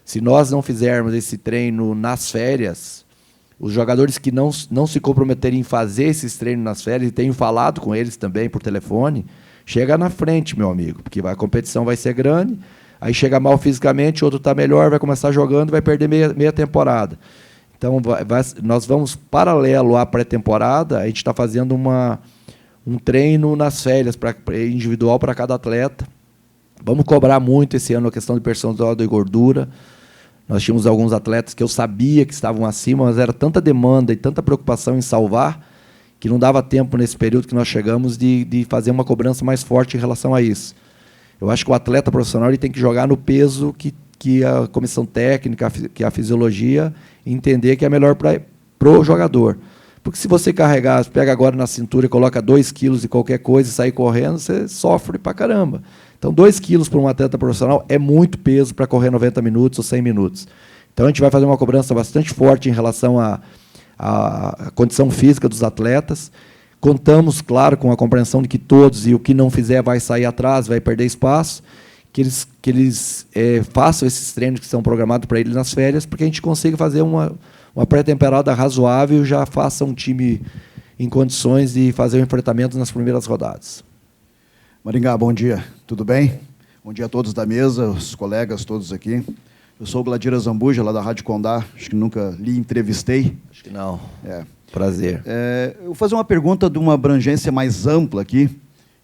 Se nós não fizermos esse treino nas férias, os jogadores que não se comprometerem em fazer esses treinos nas férias, e tenho falado com eles também por telefone, chega na frente, meu amigo, porque a competição vai ser grande. Aí chega mal fisicamente, outro está melhor, vai começar jogando, vai perder meia temporada. Então, nós vamos, paralelo à pré-temporada, a gente está fazendo um treino nas férias individual para cada atleta. Vamos cobrar muito esse ano a questão de percentual de gordura. Nós tínhamos alguns atletas que eu sabia que estavam acima, mas era tanta demanda e tanta preocupação em salvar, que não dava tempo, nesse período que nós chegamos, de fazer uma cobrança mais forte em relação a isso. Eu acho que o atleta profissional ele tem que jogar no peso que a comissão técnica, que a fisiologia, entender que é melhor para o jogador. Porque se você carregar, pega agora na cintura e coloca 2 quilos de qualquer coisa e sair correndo, você sofre pra caramba. Então, 2 quilos para um atleta profissional é muito peso para correr 90 minutos ou 100 minutos. Então, a gente vai fazer uma cobrança bastante forte em relação à condição física dos atletas. Contamos, claro, com a compreensão de que todos, e o que não fizer vai sair atrás, vai perder espaço, que eles façam esses treinos que são programados para eles nas férias, porque a gente consiga fazer uma pré-temporada razoável e já faça um time em condições de fazer o enfrentamento nas primeiras rodadas. Maringá, bom dia. Tudo bem? Bom dia a todos da mesa, os colegas todos aqui. Eu sou o Gladira Zambuja, lá da Rádio Condá. Acho que nunca lhe entrevistei. Acho que não. Prazer. Eu vou fazer uma pergunta de uma abrangência mais ampla aqui,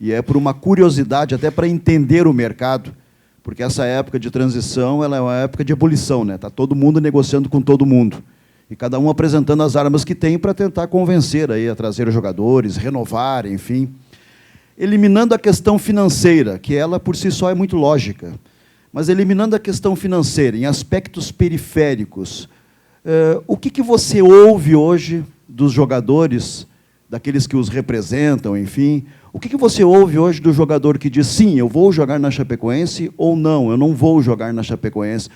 e é por uma curiosidade, até para entender o mercado, porque essa época de transição ela é uma época de ebulição, né? Está todo mundo negociando com todo mundo, e cada um apresentando as armas que tem para tentar convencer aí a trazer os jogadores, renovar, enfim. Eliminando a questão financeira, que ela por si só é muito lógica, mas eliminando a questão financeira, em aspectos periféricos, o que você ouve hoje dos jogadores, daqueles que os representam, enfim, o que você ouve hoje do jogador que diz, sim, eu vou jogar na Chapecoense, ou não, eu não vou jogar na Chapecoense?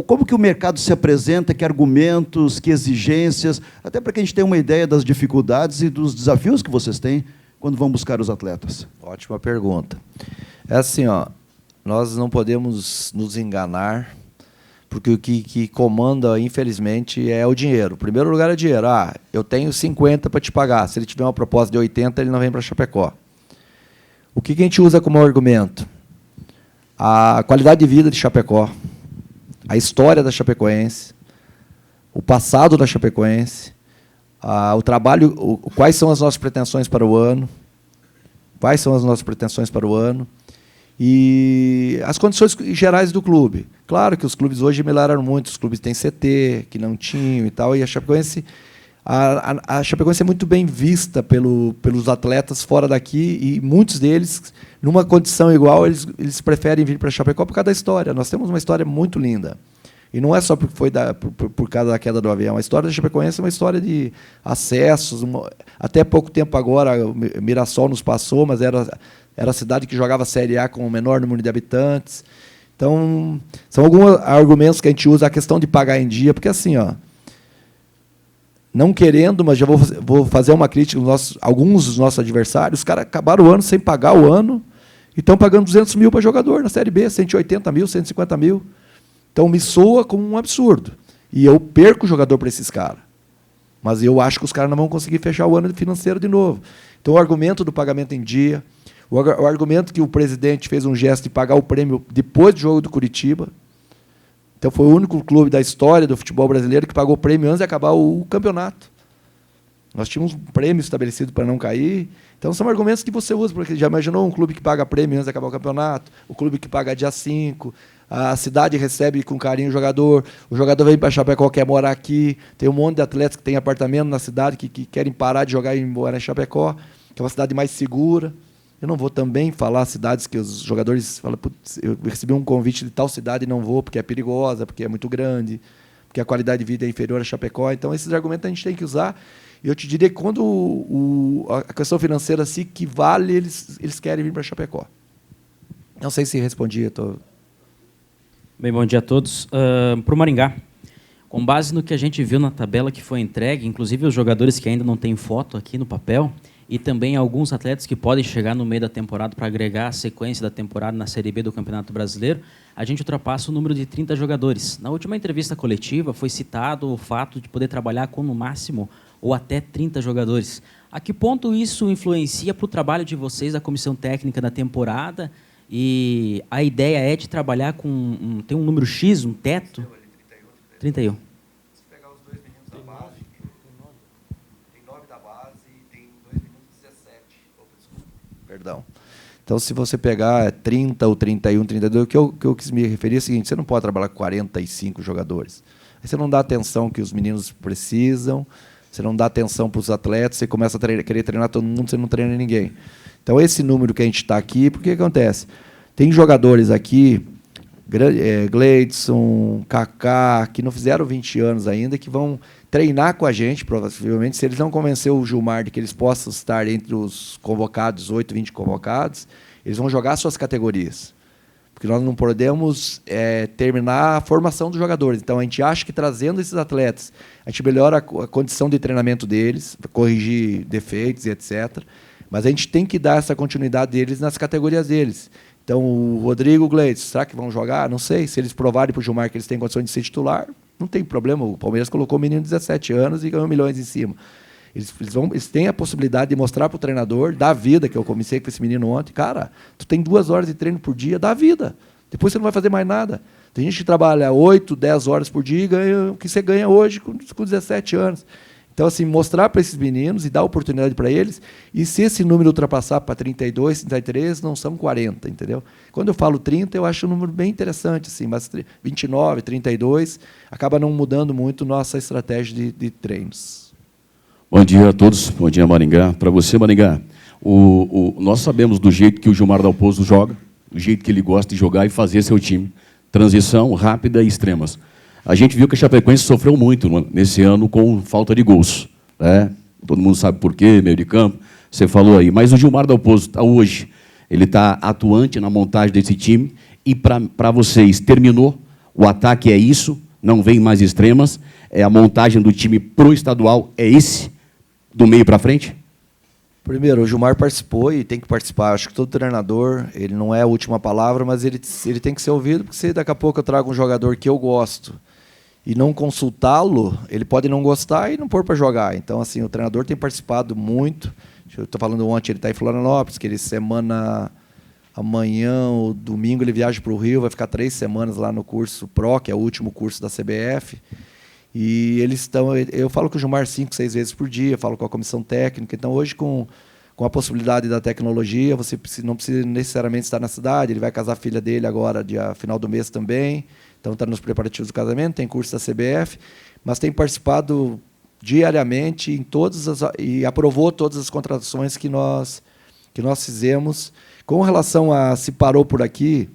Como que o mercado se apresenta, que argumentos, que exigências, até para que a gente tenha uma ideia das dificuldades e dos desafios que vocês têm quando vão buscar os atletas? Ótima pergunta. É assim, nós não podemos nos enganar, porque o que comanda, infelizmente, é o dinheiro. O primeiro lugar é dinheiro. Eu tenho 50 para te pagar. Se ele tiver uma proposta de 80, ele não vem para Chapecó. O que a gente usa como argumento? a qualidade de vida de Chapecó, a história da Chapecoense, o passado da Chapecoense, o trabalho, quais são as nossas pretensões para o ano, e as condições gerais do clube. Claro que os clubes hoje melhoraram muito, os clubes têm CT, que não tinham e tal, e a Chapecoense, a Chapecoense é muito bem vista pelos atletas fora daqui, e muitos deles, numa condição igual, eles preferem vir para Chapecó por causa da história. Nós temos uma história muito linda. E não é só porque foi por causa da queda do avião. A história da Chapecoense é uma história de acessos. Até pouco tempo agora, o Mirassol nos passou, mas era a cidade que jogava a Série A com o menor número de habitantes. Então, são alguns argumentos que a gente usa, a questão de pagar em dia, porque assim, não querendo, mas já vou fazer uma crítica aos alguns dos nossos adversários, os caras acabaram o ano sem pagar o ano e estão pagando 200 mil para jogador na Série B, 180 mil, 150 mil. Então, me soa como um absurdo. E eu perco o jogador para esses caras. Mas eu acho que os caras não vão conseguir fechar o ano financeiro de novo. Então, o argumento do pagamento em dia, o argumento que o presidente fez um gesto de pagar o prêmio depois do jogo do Curitiba. Então, foi o único clube da história do futebol brasileiro que pagou o prêmio antes de acabar o campeonato. Nós tínhamos um prêmio estabelecido para não cair. Então, são argumentos que você usa, porque já imaginou um clube que paga prêmio antes de acabar o campeonato, o clube que paga dia 5, a cidade recebe com carinho o jogador vem para Chapecó, quer morar aqui, tem um monte de atletas que têm apartamento na cidade que querem parar de jogar e ir embora em Chapecó, que é uma cidade mais segura. Eu não vou também falar cidades que os jogadores falam, eu recebi um convite de tal cidade e não vou, porque é perigosa, porque é muito grande, porque a qualidade de vida é inferior a Chapecó. Então, esses argumentos a gente tem que usar. E eu te diria que quando a questão financeira se equivale, eles querem vir para Chapecó. Não sei se respondi. Bem, bom dia a todos. Para o Maringá, com base no que a gente viu na tabela que foi entregue, inclusive os jogadores que ainda não têm foto aqui no papel, e também alguns atletas que podem chegar no meio da temporada para agregar a sequência da temporada na Série B do Campeonato Brasileiro, a gente ultrapassa o número de 30 jogadores. Na última entrevista coletiva foi citado o fato de poder trabalhar com, no máximo, ou até 30 jogadores. A que ponto isso influencia para o trabalho de vocês, da comissão técnica da temporada? E a ideia é de trabalhar com... tem um número X, um teto? 31. Se pegar os dois meninos da base, tem 9 da base e tem 2 meninos 17. Perdão. Então, se você pegar 30 ou 31, 32, o que eu quis me referir é o seguinte, você não pode trabalhar com 45 jogadores. Aí você não dá a atenção que os meninos precisam, você não dá atenção para os atletas, você começa a querer treinar todo mundo, você não treina ninguém. Então, esse número que a gente está aqui, porque o que acontece? Tem jogadores aqui, Gleidson, Kaká, que não fizeram 20 anos ainda, que vão treinar com a gente, provavelmente, se eles não convencer o Gilmar de que eles possam estar entre os convocados, 18, 20 convocados, eles vão jogar suas categorias. Porque nós não podemos terminar a formação dos jogadores. Então, a gente acha que trazendo esses atletas, a gente melhora a condição de treinamento deles, corrigir defeitos e etc. Mas a gente tem que dar essa continuidade deles nas categorias deles. Então, o Rodrigo, o Gleidson, será que vão jogar? Não sei. Se eles provarem para o Gilmar que eles têm condições de ser titular, não tem problema. O Palmeiras colocou o menino de 17 anos e ganhou milhões em cima. Eles têm a possibilidade de mostrar para o treinador, dar vida, que eu comecei com esse menino ontem. Cara, tu tem 2 horas de treino por dia, dá vida. Depois você não vai fazer mais nada. Tem gente que trabalha 8, 10 horas por dia e ganha o que você ganha hoje com 17 anos. Então, assim, mostrar para esses meninos e dar oportunidade para eles. E se esse número ultrapassar para 32, 33, não são 40, entendeu? Quando eu falo 30, eu acho um número bem interessante, assim, mas 29, 32, acaba não mudando muito nossa estratégia de treinos. Bom dia a todos. Bom dia, Maringá. Para você, Maringá, nós sabemos do jeito que o Gilmar Dalpozo joga, do jeito que ele gosta de jogar e fazer seu time. Transição rápida e extremas. A gente viu que a Chapecoense sofreu muito nesse ano com falta de gols. Né? Todo mundo sabe por quê, meio de campo, você falou aí. Mas o Gilmar Dalpozo, hoje, ele está atuante na montagem desse time e, para vocês, terminou. O ataque é isso, não vem mais extremas. A montagem do time pro estadual é esse, do meio para frente? Primeiro, o Gilmar participou e tem que participar. Acho que todo treinador, ele não é a última palavra, mas ele tem que ser ouvido, porque se daqui a pouco eu trago um jogador que eu gosto e não consultá-lo, ele pode não gostar e não pôr para jogar. Então, assim, o treinador tem participado muito. Eu estou falando ontem, ele está em Florianópolis, que ele semana Amanhã, ou domingo, ele viaja para o Rio, vai ficar 3 semanas lá no curso PRO, que é o último curso da CBF. E eles estão... Eu falo com o Gilmar 5, 6 vezes por dia, falo com a comissão técnica. Então, hoje, com a possibilidade da tecnologia, você não precisa necessariamente estar na cidade. Ele vai casar a filha dele agora, final do mês também. Então, está nos preparativos do casamento, tem curso da CBF, mas tem participado diariamente em e aprovou todas as contratações que nós fizemos. Com relação a se parou por aqui,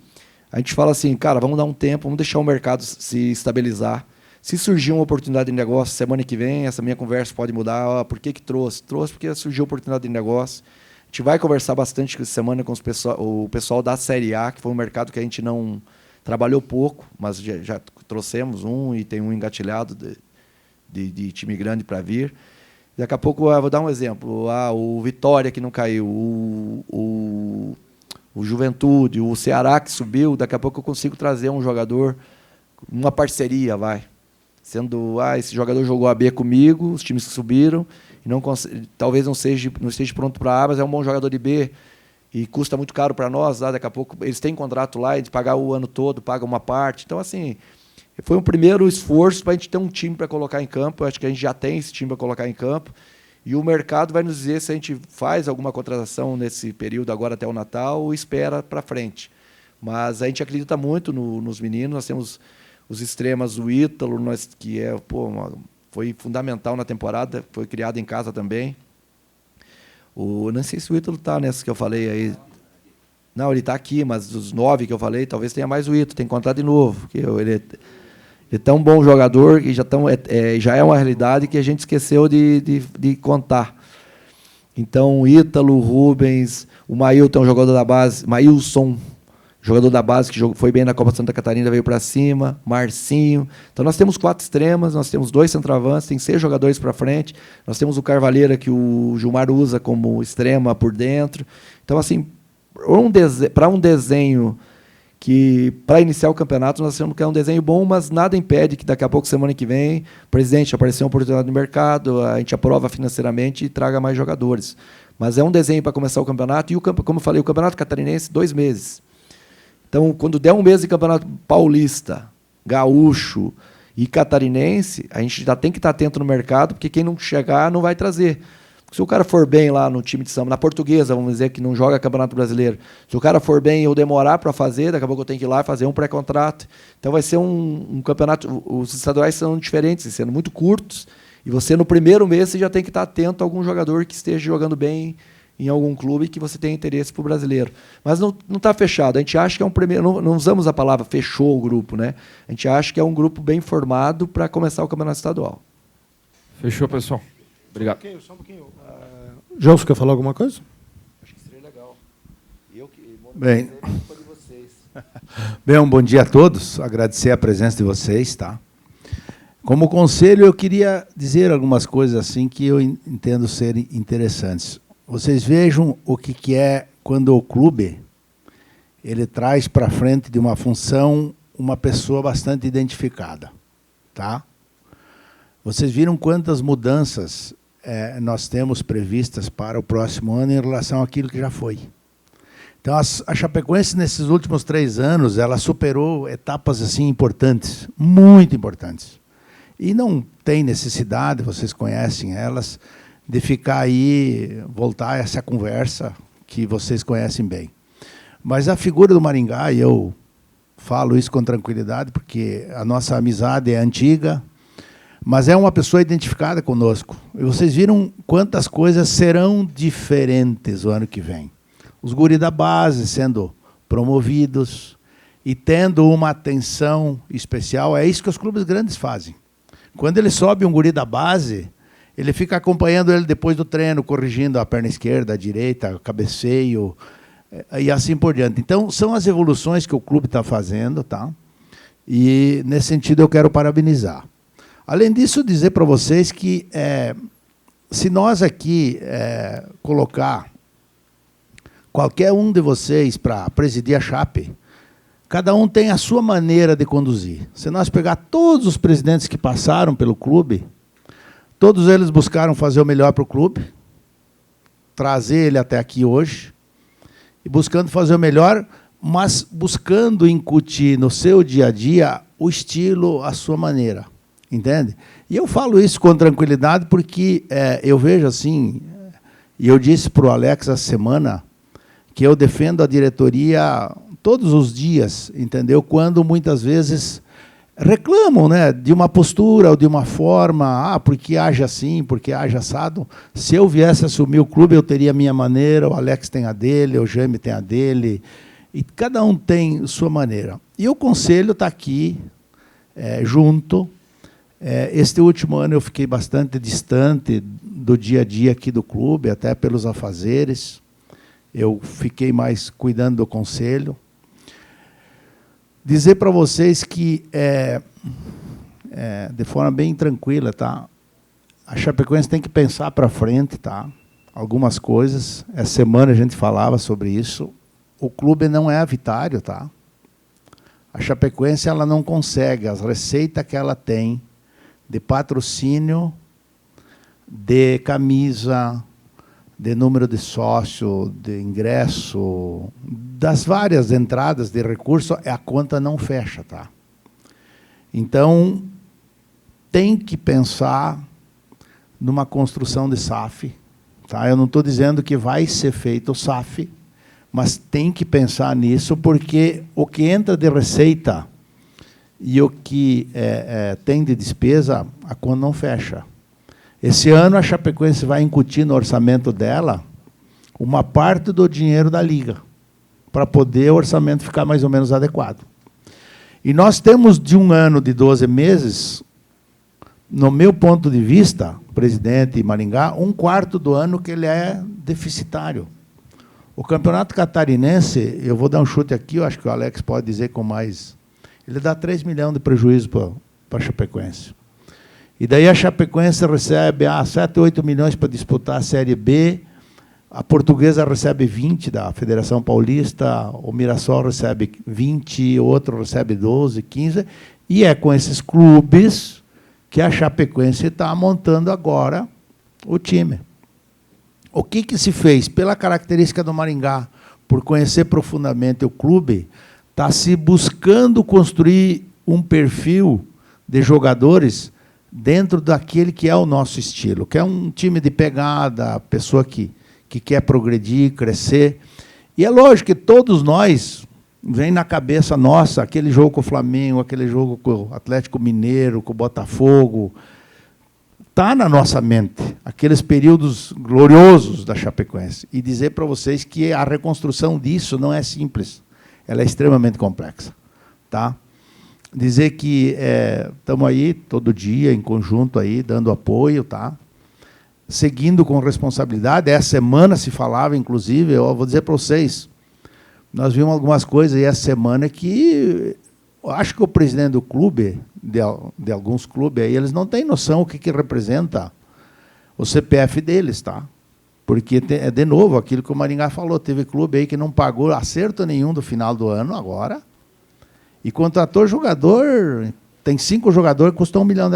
a gente fala assim, cara, vamos dar um tempo, vamos deixar o mercado se estabilizar. Se surgir uma oportunidade de negócio semana que vem, essa minha conversa pode mudar. Por que trouxe? Trouxe porque surgiu oportunidade de negócio. A gente vai conversar bastante essa semana com o pessoal da Série A, que foi um mercado que a gente não trabalhou pouco, mas já trouxemos e tem um engatilhado de time grande para vir. Daqui a pouco, vou dar um exemplo, o Vitória, que não caiu, o Juventude, o Ceará, que subiu, daqui a pouco eu consigo trazer um jogador, uma parceria, sendo, esse jogador jogou a B comigo, os times que subiram, e talvez não esteja pronto para A, mas é um bom jogador de B, e custa muito caro para nós, daqui a pouco eles têm contrato lá, de pagar o ano todo, paga uma parte. Então, assim, foi um primeiro esforço para a gente ter um time para colocar em campo. Eu acho que a gente já tem esse time para colocar em campo. E o mercado vai nos dizer se a gente faz alguma contratação nesse período agora até o Natal ou espera para frente. Mas a gente acredita muito nos meninos. Nós temos os extremas, o Ítalo, que foi fundamental na temporada, foi criado em casa também. Não sei se o Ítalo está nessa que eu falei aí. Não, ele está aqui, mas dos 9 que eu falei, talvez tenha mais o Ítalo, tem que contar de novo. Porque ele é tão bom jogador que já é uma realidade que a gente esqueceu de contar. Então, o Ítalo, o Rubens, o Mailton, jogador da base, Mailson, jogador da base que foi bem na Copa Santa Catarina, veio para cima, Marcinho. Então, nós temos 4 extremas, nós temos 2 centroavantes, tem 6 jogadores para frente, nós temos o Carvalheira, que o Gilmar usa como extrema por dentro. Então, assim, para um desenho que, para iniciar o campeonato, nós achamos que é um desenho bom, mas nada impede que daqui a pouco, semana que vem, presidente, aparecer uma oportunidade no mercado, a gente aprova financeiramente e traga mais jogadores. Mas é um desenho para começar o campeonato, e, como eu falei, o campeonato catarinense, 2 meses. Então, quando der um mês de campeonato paulista, gaúcho e catarinense, a gente já tem que estar atento no mercado, porque quem não chegar não vai trazer. Se o cara for bem lá no time de samba, na Portuguesa, vamos dizer, que não joga Campeonato Brasileiro, se o cara for bem e eu demorar para fazer, daqui a pouco eu tenho que ir lá e fazer um pré-contrato. Então vai ser um campeonato... Os estaduais são diferentes, sendo muito curtos, e você, no primeiro mês, você já tem que estar atento a algum jogador que esteja jogando bem em algum clube que você tenha interesse para o brasileiro. Mas não está fechado. A gente acha que é um primeiro... Não usamos a palavra fechou o grupo, né? A gente acha que é um grupo bem formado para começar o campeonato estadual. Fechou, pessoal. Obrigado. Só um pouquinho. João, quer falar alguma coisa? Acho que seria legal. Bem, um bom dia a todos. Agradecer a presença de vocês, tá? Como conselho, eu queria dizer algumas coisas assim que eu entendo serem interessantes. Vocês vejam o que é quando o clube ele traz para frente de uma função uma pessoa bastante identificada, tá? Vocês viram quantas mudanças nós temos previstas para o próximo ano em relação àquilo que já foi. Então, a Chapecoense, nesses últimos 3 anos, ela superou etapas assim importantes, muito importantes. E não tem necessidade, vocês conhecem elas, de ficar aí, voltar a essa conversa que vocês conhecem bem. Mas a figura do Maringá, e eu falo isso com tranquilidade, porque a nossa amizade é antiga, mas é uma pessoa identificada conosco. E vocês viram quantas coisas serão diferentes o ano que vem. Os guri da base sendo promovidos e tendo uma atenção especial. É isso que os clubes grandes fazem. Quando ele sobe um guri da base, ele fica acompanhando ele depois do treino, corrigindo a perna esquerda, a direita, o cabeceio, e assim por diante. Então, são as evoluções que o clube está fazendo, tá? E, nesse sentido, eu quero parabenizar. Além disso, dizer para vocês que, se nós aqui colocar qualquer um de vocês para presidir a Chape, cada um tem a sua maneira de conduzir. Se nós pegar todos os presidentes que passaram pelo clube, todos eles buscaram fazer o melhor para o clube, trazer ele até aqui hoje. e buscando fazer o melhor, mas buscando incutir no seu dia a dia o estilo, a sua maneira, entende? E eu falo isso com tranquilidade porque eu vejo assim, e eu disse para o Alex essa semana, que eu defendo a diretoria todos os dias, entendeu? Quando muitas vezes reclamam, né, de uma postura ou de uma forma, porque age assim, porque age assado. Se eu viesse assumir o clube, eu teria a minha maneira, o Alex tem a dele, o Jaime tem a dele, e cada um tem sua maneira. E o conselho está aqui, junto. Este último ano eu fiquei bastante distante do dia a dia aqui do clube, até pelos afazeres. Eu fiquei mais cuidando do conselho. Dizer para vocês que, de forma bem tranquila, tá? A Chapecoense tem que pensar para frente, tá? Algumas coisas. Essa semana a gente falava sobre isso. O clube não é avitário, tá? A Chapecoense ela não consegue as receitas que ela tem de patrocínio, de camisa, de número de sócio, de ingresso, das várias entradas de recurso, a conta não fecha, tá? Então, tem que pensar numa construção de SAF, tá? Eu não estou dizendo que vai ser feito o SAF, mas tem que pensar nisso, porque o que entra de receita e o que tem de despesa, a conta não fecha. Esse ano, a Chapecoense vai incutir no orçamento dela uma parte do dinheiro da Liga, para poder o orçamento ficar mais ou menos adequado. E nós temos, de um ano de 12 meses, no meu ponto de vista, presidente Maringá, 1/4 do ano que ele é deficitário. O Campeonato Catarinense, eu vou dar um chute aqui, eu acho que o Alex pode dizer com mais... Ele dá 3 milhões de prejuízo para a Chapecoense. E daí a Chapecoense recebe 7, 8 milhões para disputar a Série B, a Portuguesa recebe 20 da Federação Paulista, o Mirassol recebe 20, o outro recebe 12, 15, e é com esses clubes que a Chapecoense está montando agora o time. O que se fez? Pela característica do Maringá, por conhecer profundamente o clube, está se buscando construir um perfil de jogadores dentro daquele que é o nosso estilo, que é um time de pegada, pessoa que quer progredir, crescer. E é lógico que todos nós, vem na cabeça nossa, aquele jogo com o Flamengo, aquele jogo com o Atlético Mineiro, com o Botafogo, está na nossa mente, aqueles períodos gloriosos da Chapecoense. E dizer para vocês que a reconstrução disso não é simples, ela é extremamente complexa, tá? Dizer que estamos aí todo dia, em conjunto, aí, dando apoio, tá? Seguindo com responsabilidade. Essa semana se falava, inclusive, eu vou dizer para vocês, nós vimos algumas coisas aí essa semana que eu acho que o presidente do clube, de alguns clubes aí, eles não têm noção o que representa o CPF deles, tá? Porque, de novo, aquilo que o Maringá falou, teve clube aí que não pagou acerto nenhum do final do ano agora, e contratou jogador, tem 5 jogadores que custam R$1 milhão.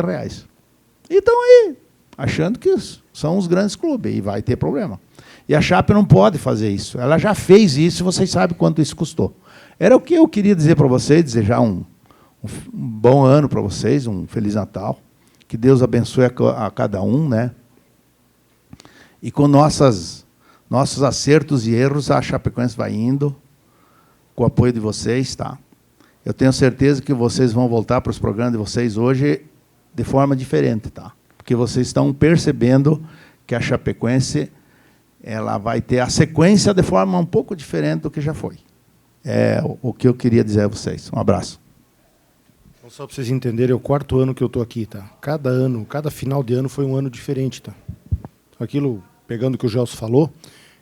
E estão aí, achando que são os grandes clubes, e vai ter problema. E a Chape não pode fazer isso. Ela já fez isso, vocês sabem quanto isso custou. Era o que eu queria dizer para vocês, desejar um bom ano para vocês, um Feliz Natal, que Deus abençoe a cada um, né? E com nossos acertos e erros, a Chapecoense vai indo, com o apoio de vocês, tá? Eu tenho certeza que vocês vão voltar para os programas de vocês hoje de forma diferente, tá? Porque vocês estão percebendo que a Chapecoense ela vai ter a sequência de forma um pouco diferente do que já foi. É o que eu queria dizer a vocês. Um abraço. Então, só para vocês entenderem, é o 4º ano que eu estou aqui, tá? Cada ano, cada final de ano foi um ano diferente, tá? Aquilo, pegando o que o Gelson falou,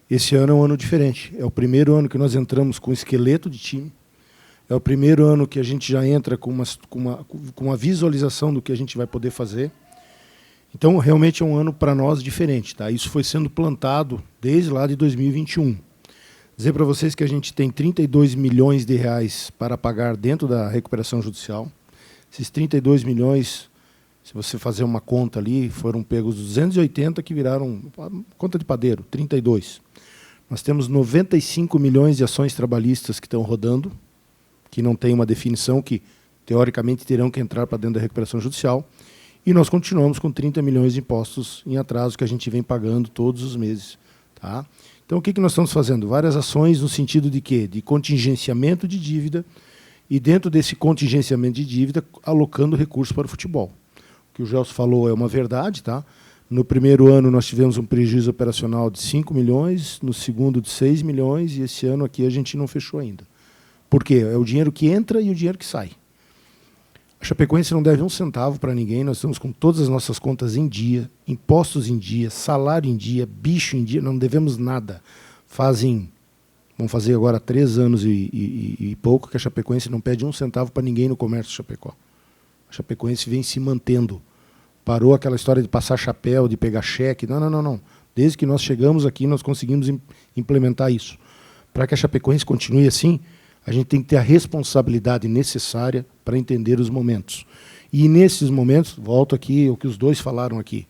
esse ano é um ano diferente. É o primeiro ano que nós entramos com esqueleto de time. É o primeiro ano que a gente já entra com uma visualização do que a gente vai poder fazer. Então, realmente é um ano para nós diferente, tá? Isso foi sendo plantado desde lá de 2021. Dizer para vocês que a gente tem R$32 milhões para pagar dentro da recuperação judicial. Esses 32 milhões, se você fazer uma conta ali, foram pegos 280 que viraram conta de padeiro, 32. Nós temos 95 milhões de ações trabalhistas que estão rodando, que não tem uma definição, que teoricamente terão que entrar para dentro da recuperação judicial, e nós continuamos com 30 milhões de impostos em atraso que a gente vem pagando todos os meses. Tá? Então, o que nós estamos fazendo? Várias ações no sentido de quê? De contingenciamento de dívida, e dentro desse contingenciamento de dívida, alocando recursos para o futebol. O que o Gelson falou é uma verdade. Tá? No primeiro ano, nós tivemos um prejuízo operacional de 5 milhões, no segundo de 6 milhões, e esse ano aqui a gente não fechou ainda. Por quê? É o dinheiro que entra e o dinheiro que sai. A Chapecoense não deve um centavo para ninguém, nós estamos com todas as nossas contas em dia, impostos em dia, salário em dia, bicho em dia, não devemos nada. Vão fazer agora 3 anos e pouco que a Chapecoense não pede um centavo para ninguém no comércio de Chapecó. A Chapecoense vem se mantendo. Parou aquela história de passar chapéu, de pegar cheque. Não. Desde que nós chegamos aqui, nós conseguimos implementar isso. Para que a Chapecoense continue assim, a gente tem que ter a responsabilidade necessária para entender os momentos. E nesses momentos, volto aqui, o que os dois falaram aqui,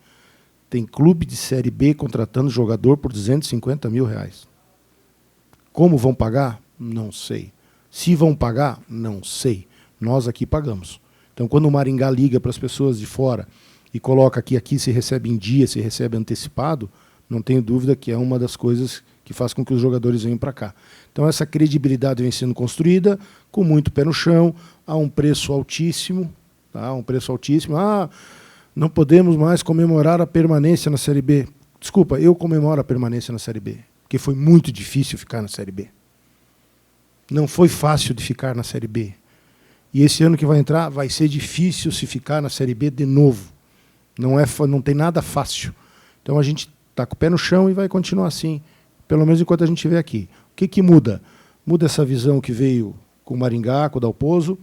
tem clube de Série B contratando jogador por R$250 mil. Como vão pagar? Não sei. Se vão pagar? Não sei. Nós aqui pagamos. Então, quando o Maringá liga para as pessoas de fora e coloca aqui se recebe em dia, se recebe antecipado, não tenho dúvida que é uma das coisas que faz com que os jogadores venham para cá. Então, essa credibilidade vem sendo construída com muito pé no chão, a um preço altíssimo. Tá? Um preço altíssimo. Não podemos mais comemorar a permanência na Série B. Desculpa, eu comemoro a permanência na Série B, porque foi muito difícil ficar na Série B. Não foi fácil de ficar na Série B. E esse ano que vai entrar, vai ser difícil se ficar na Série B de novo. Não tem nada fácil. Então, a gente está com o pé no chão e vai continuar assim, pelo menos enquanto a gente estiver aqui. O que muda? Muda essa visão que veio com o Maringá, com o Dalpozo,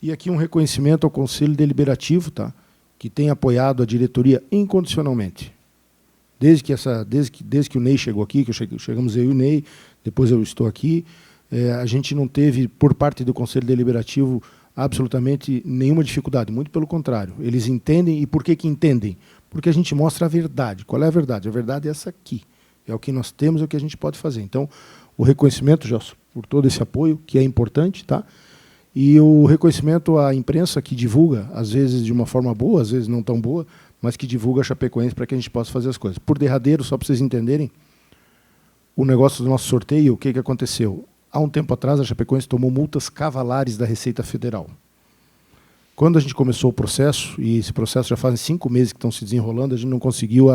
e aqui um reconhecimento ao Conselho Deliberativo, tá? Que tem apoiado a diretoria incondicionalmente. Desde que o Ney chegou aqui, chegamos eu e o Ney, depois eu estou aqui, a gente não teve, por parte do Conselho Deliberativo, absolutamente nenhuma dificuldade, muito pelo contrário. Eles entendem, e por que entendem? Porque a gente mostra a verdade. Qual é a verdade? A verdade é essa aqui. É o que nós temos, é o que a gente pode fazer. Então, o reconhecimento, Gelson, por todo esse apoio, que é importante, tá? E o reconhecimento à imprensa que divulga, às vezes de uma forma boa, às vezes não tão boa, mas que divulga a Chapecoense para que a gente possa fazer as coisas. Por derradeiro, só para vocês entenderem, o negócio do nosso sorteio, o que aconteceu? Há um tempo atrás, a Chapecoense tomou multas cavalares da Receita Federal. Quando a gente começou o processo, e esse processo já fazem 5 meses que estão se desenrolando, a gente não conseguiu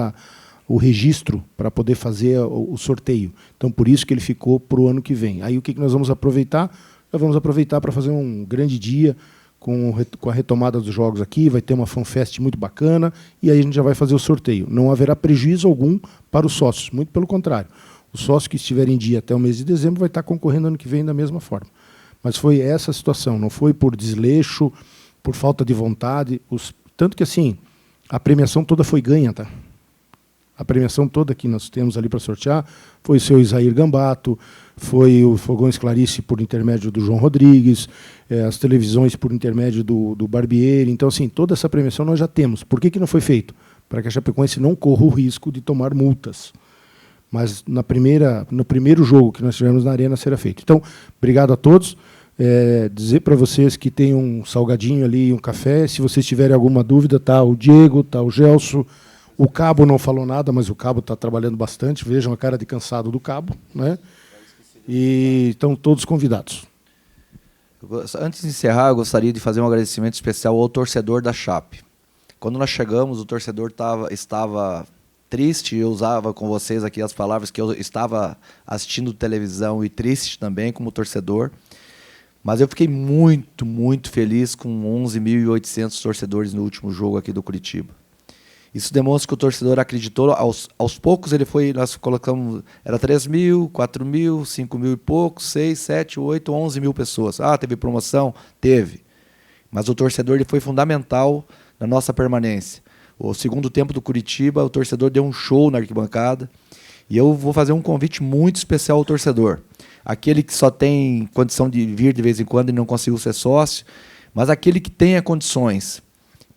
o registro para poder fazer o sorteio. Então, por isso que ele ficou para o ano que vem. Aí, o que nós vamos aproveitar? Nós vamos aproveitar para fazer um grande dia com a retomada dos jogos aqui, vai ter uma fanfest muito bacana, e aí a gente já vai fazer o sorteio. Não haverá prejuízo algum para os sócios, muito pelo contrário. Os sócios que estiverem em dia até o mês de dezembro vai estar concorrendo ano que vem da mesma forma. Mas foi essa a situação, não foi por desleixo, por falta de vontade. Tanto que, assim, a premiação toda foi ganha, tá? A premiação toda que nós temos ali para sortear foi o seu Isair Gambato, foi o Fogões Clarice por intermédio do João Rodrigues, as televisões por intermédio do Barbieri. Então, assim, toda essa premiação nós já temos. Por que não foi feito? Para que a Chapecoense não corra o risco de tomar multas. Mas no primeiro jogo que nós tivemos na Arena será feito. Então, obrigado a todos. Dizer para vocês que tem um salgadinho ali e um café. Se vocês tiverem alguma dúvida, tá o Diego, tá o Gelson. O Cabo não falou nada, mas o Cabo está trabalhando bastante. Vejam a cara de cansado do Cabo, né? E estão todos convidados. Antes de encerrar, eu gostaria de fazer um agradecimento especial ao torcedor da Chape. Quando nós chegamos, o torcedor estava triste. Eu usava com vocês aqui as palavras que eu estava assistindo televisão e triste também como torcedor. Mas eu fiquei muito, muito feliz com 11.800 torcedores no último jogo aqui do Curitiba. Isso demonstra que o torcedor acreditou. Aos poucos ele foi, nós colocamos, era 3.000, 4.000, 5.000 e poucos, 6, 7, 8, 11 mil pessoas. Teve promoção? Teve. Mas o torcedor ele foi fundamental na nossa permanência. O segundo tempo do Curitiba, o torcedor deu um show na arquibancada. E eu vou fazer um convite muito especial ao torcedor. Aquele que só tem condição de vir de vez em quando e não conseguiu ser sócio, mas aquele que tenha condições,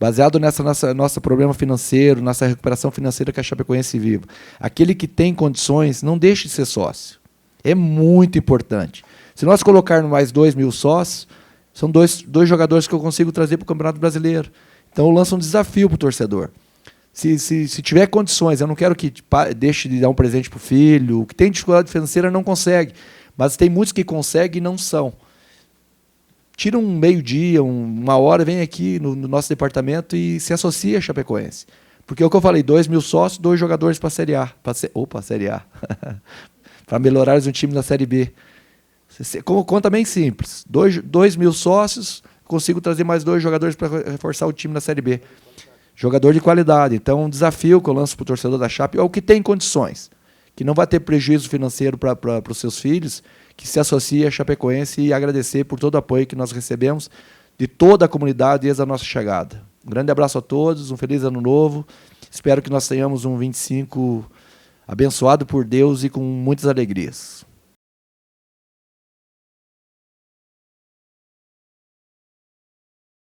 baseado nessa nosso problema financeiro, nessa recuperação financeira que a Chapecoense vive. Aquele que tem condições, não deixe de ser sócio. É muito importante. Se nós colocarmos mais 2.000 sócios, são dois jogadores que eu consigo trazer para o Campeonato Brasileiro. Então, eu lanço um desafio para o torcedor. Se tiver condições, eu não quero que deixe de dar um presente para o filho. O que tem dificuldade financeira não consegue. Mas tem muitos que conseguem e não são. Tira um meio-dia, uma hora, vem aqui no nosso departamento e se associa a Chapecoense. Porque é o que eu falei, 2.000 sócios, 2 jogadores para a Série A. Série A. Para melhorar o time na Série B. Conta bem simples. 2.000 sócios, consigo trazer mais 2 jogadores para reforçar o time na Série B. Jogador de qualidade. Então, um desafio que eu lanço para o torcedor da Chape é o que tem condições, que não vai ter prejuízo financeiro para os seus filhos, que se associe a Chapecoense e agradecer por todo o apoio que nós recebemos de toda a comunidade desde a nossa chegada. Um grande abraço a todos, um feliz ano novo. Espero que nós tenhamos um 25 abençoado por Deus e com muitas alegrias.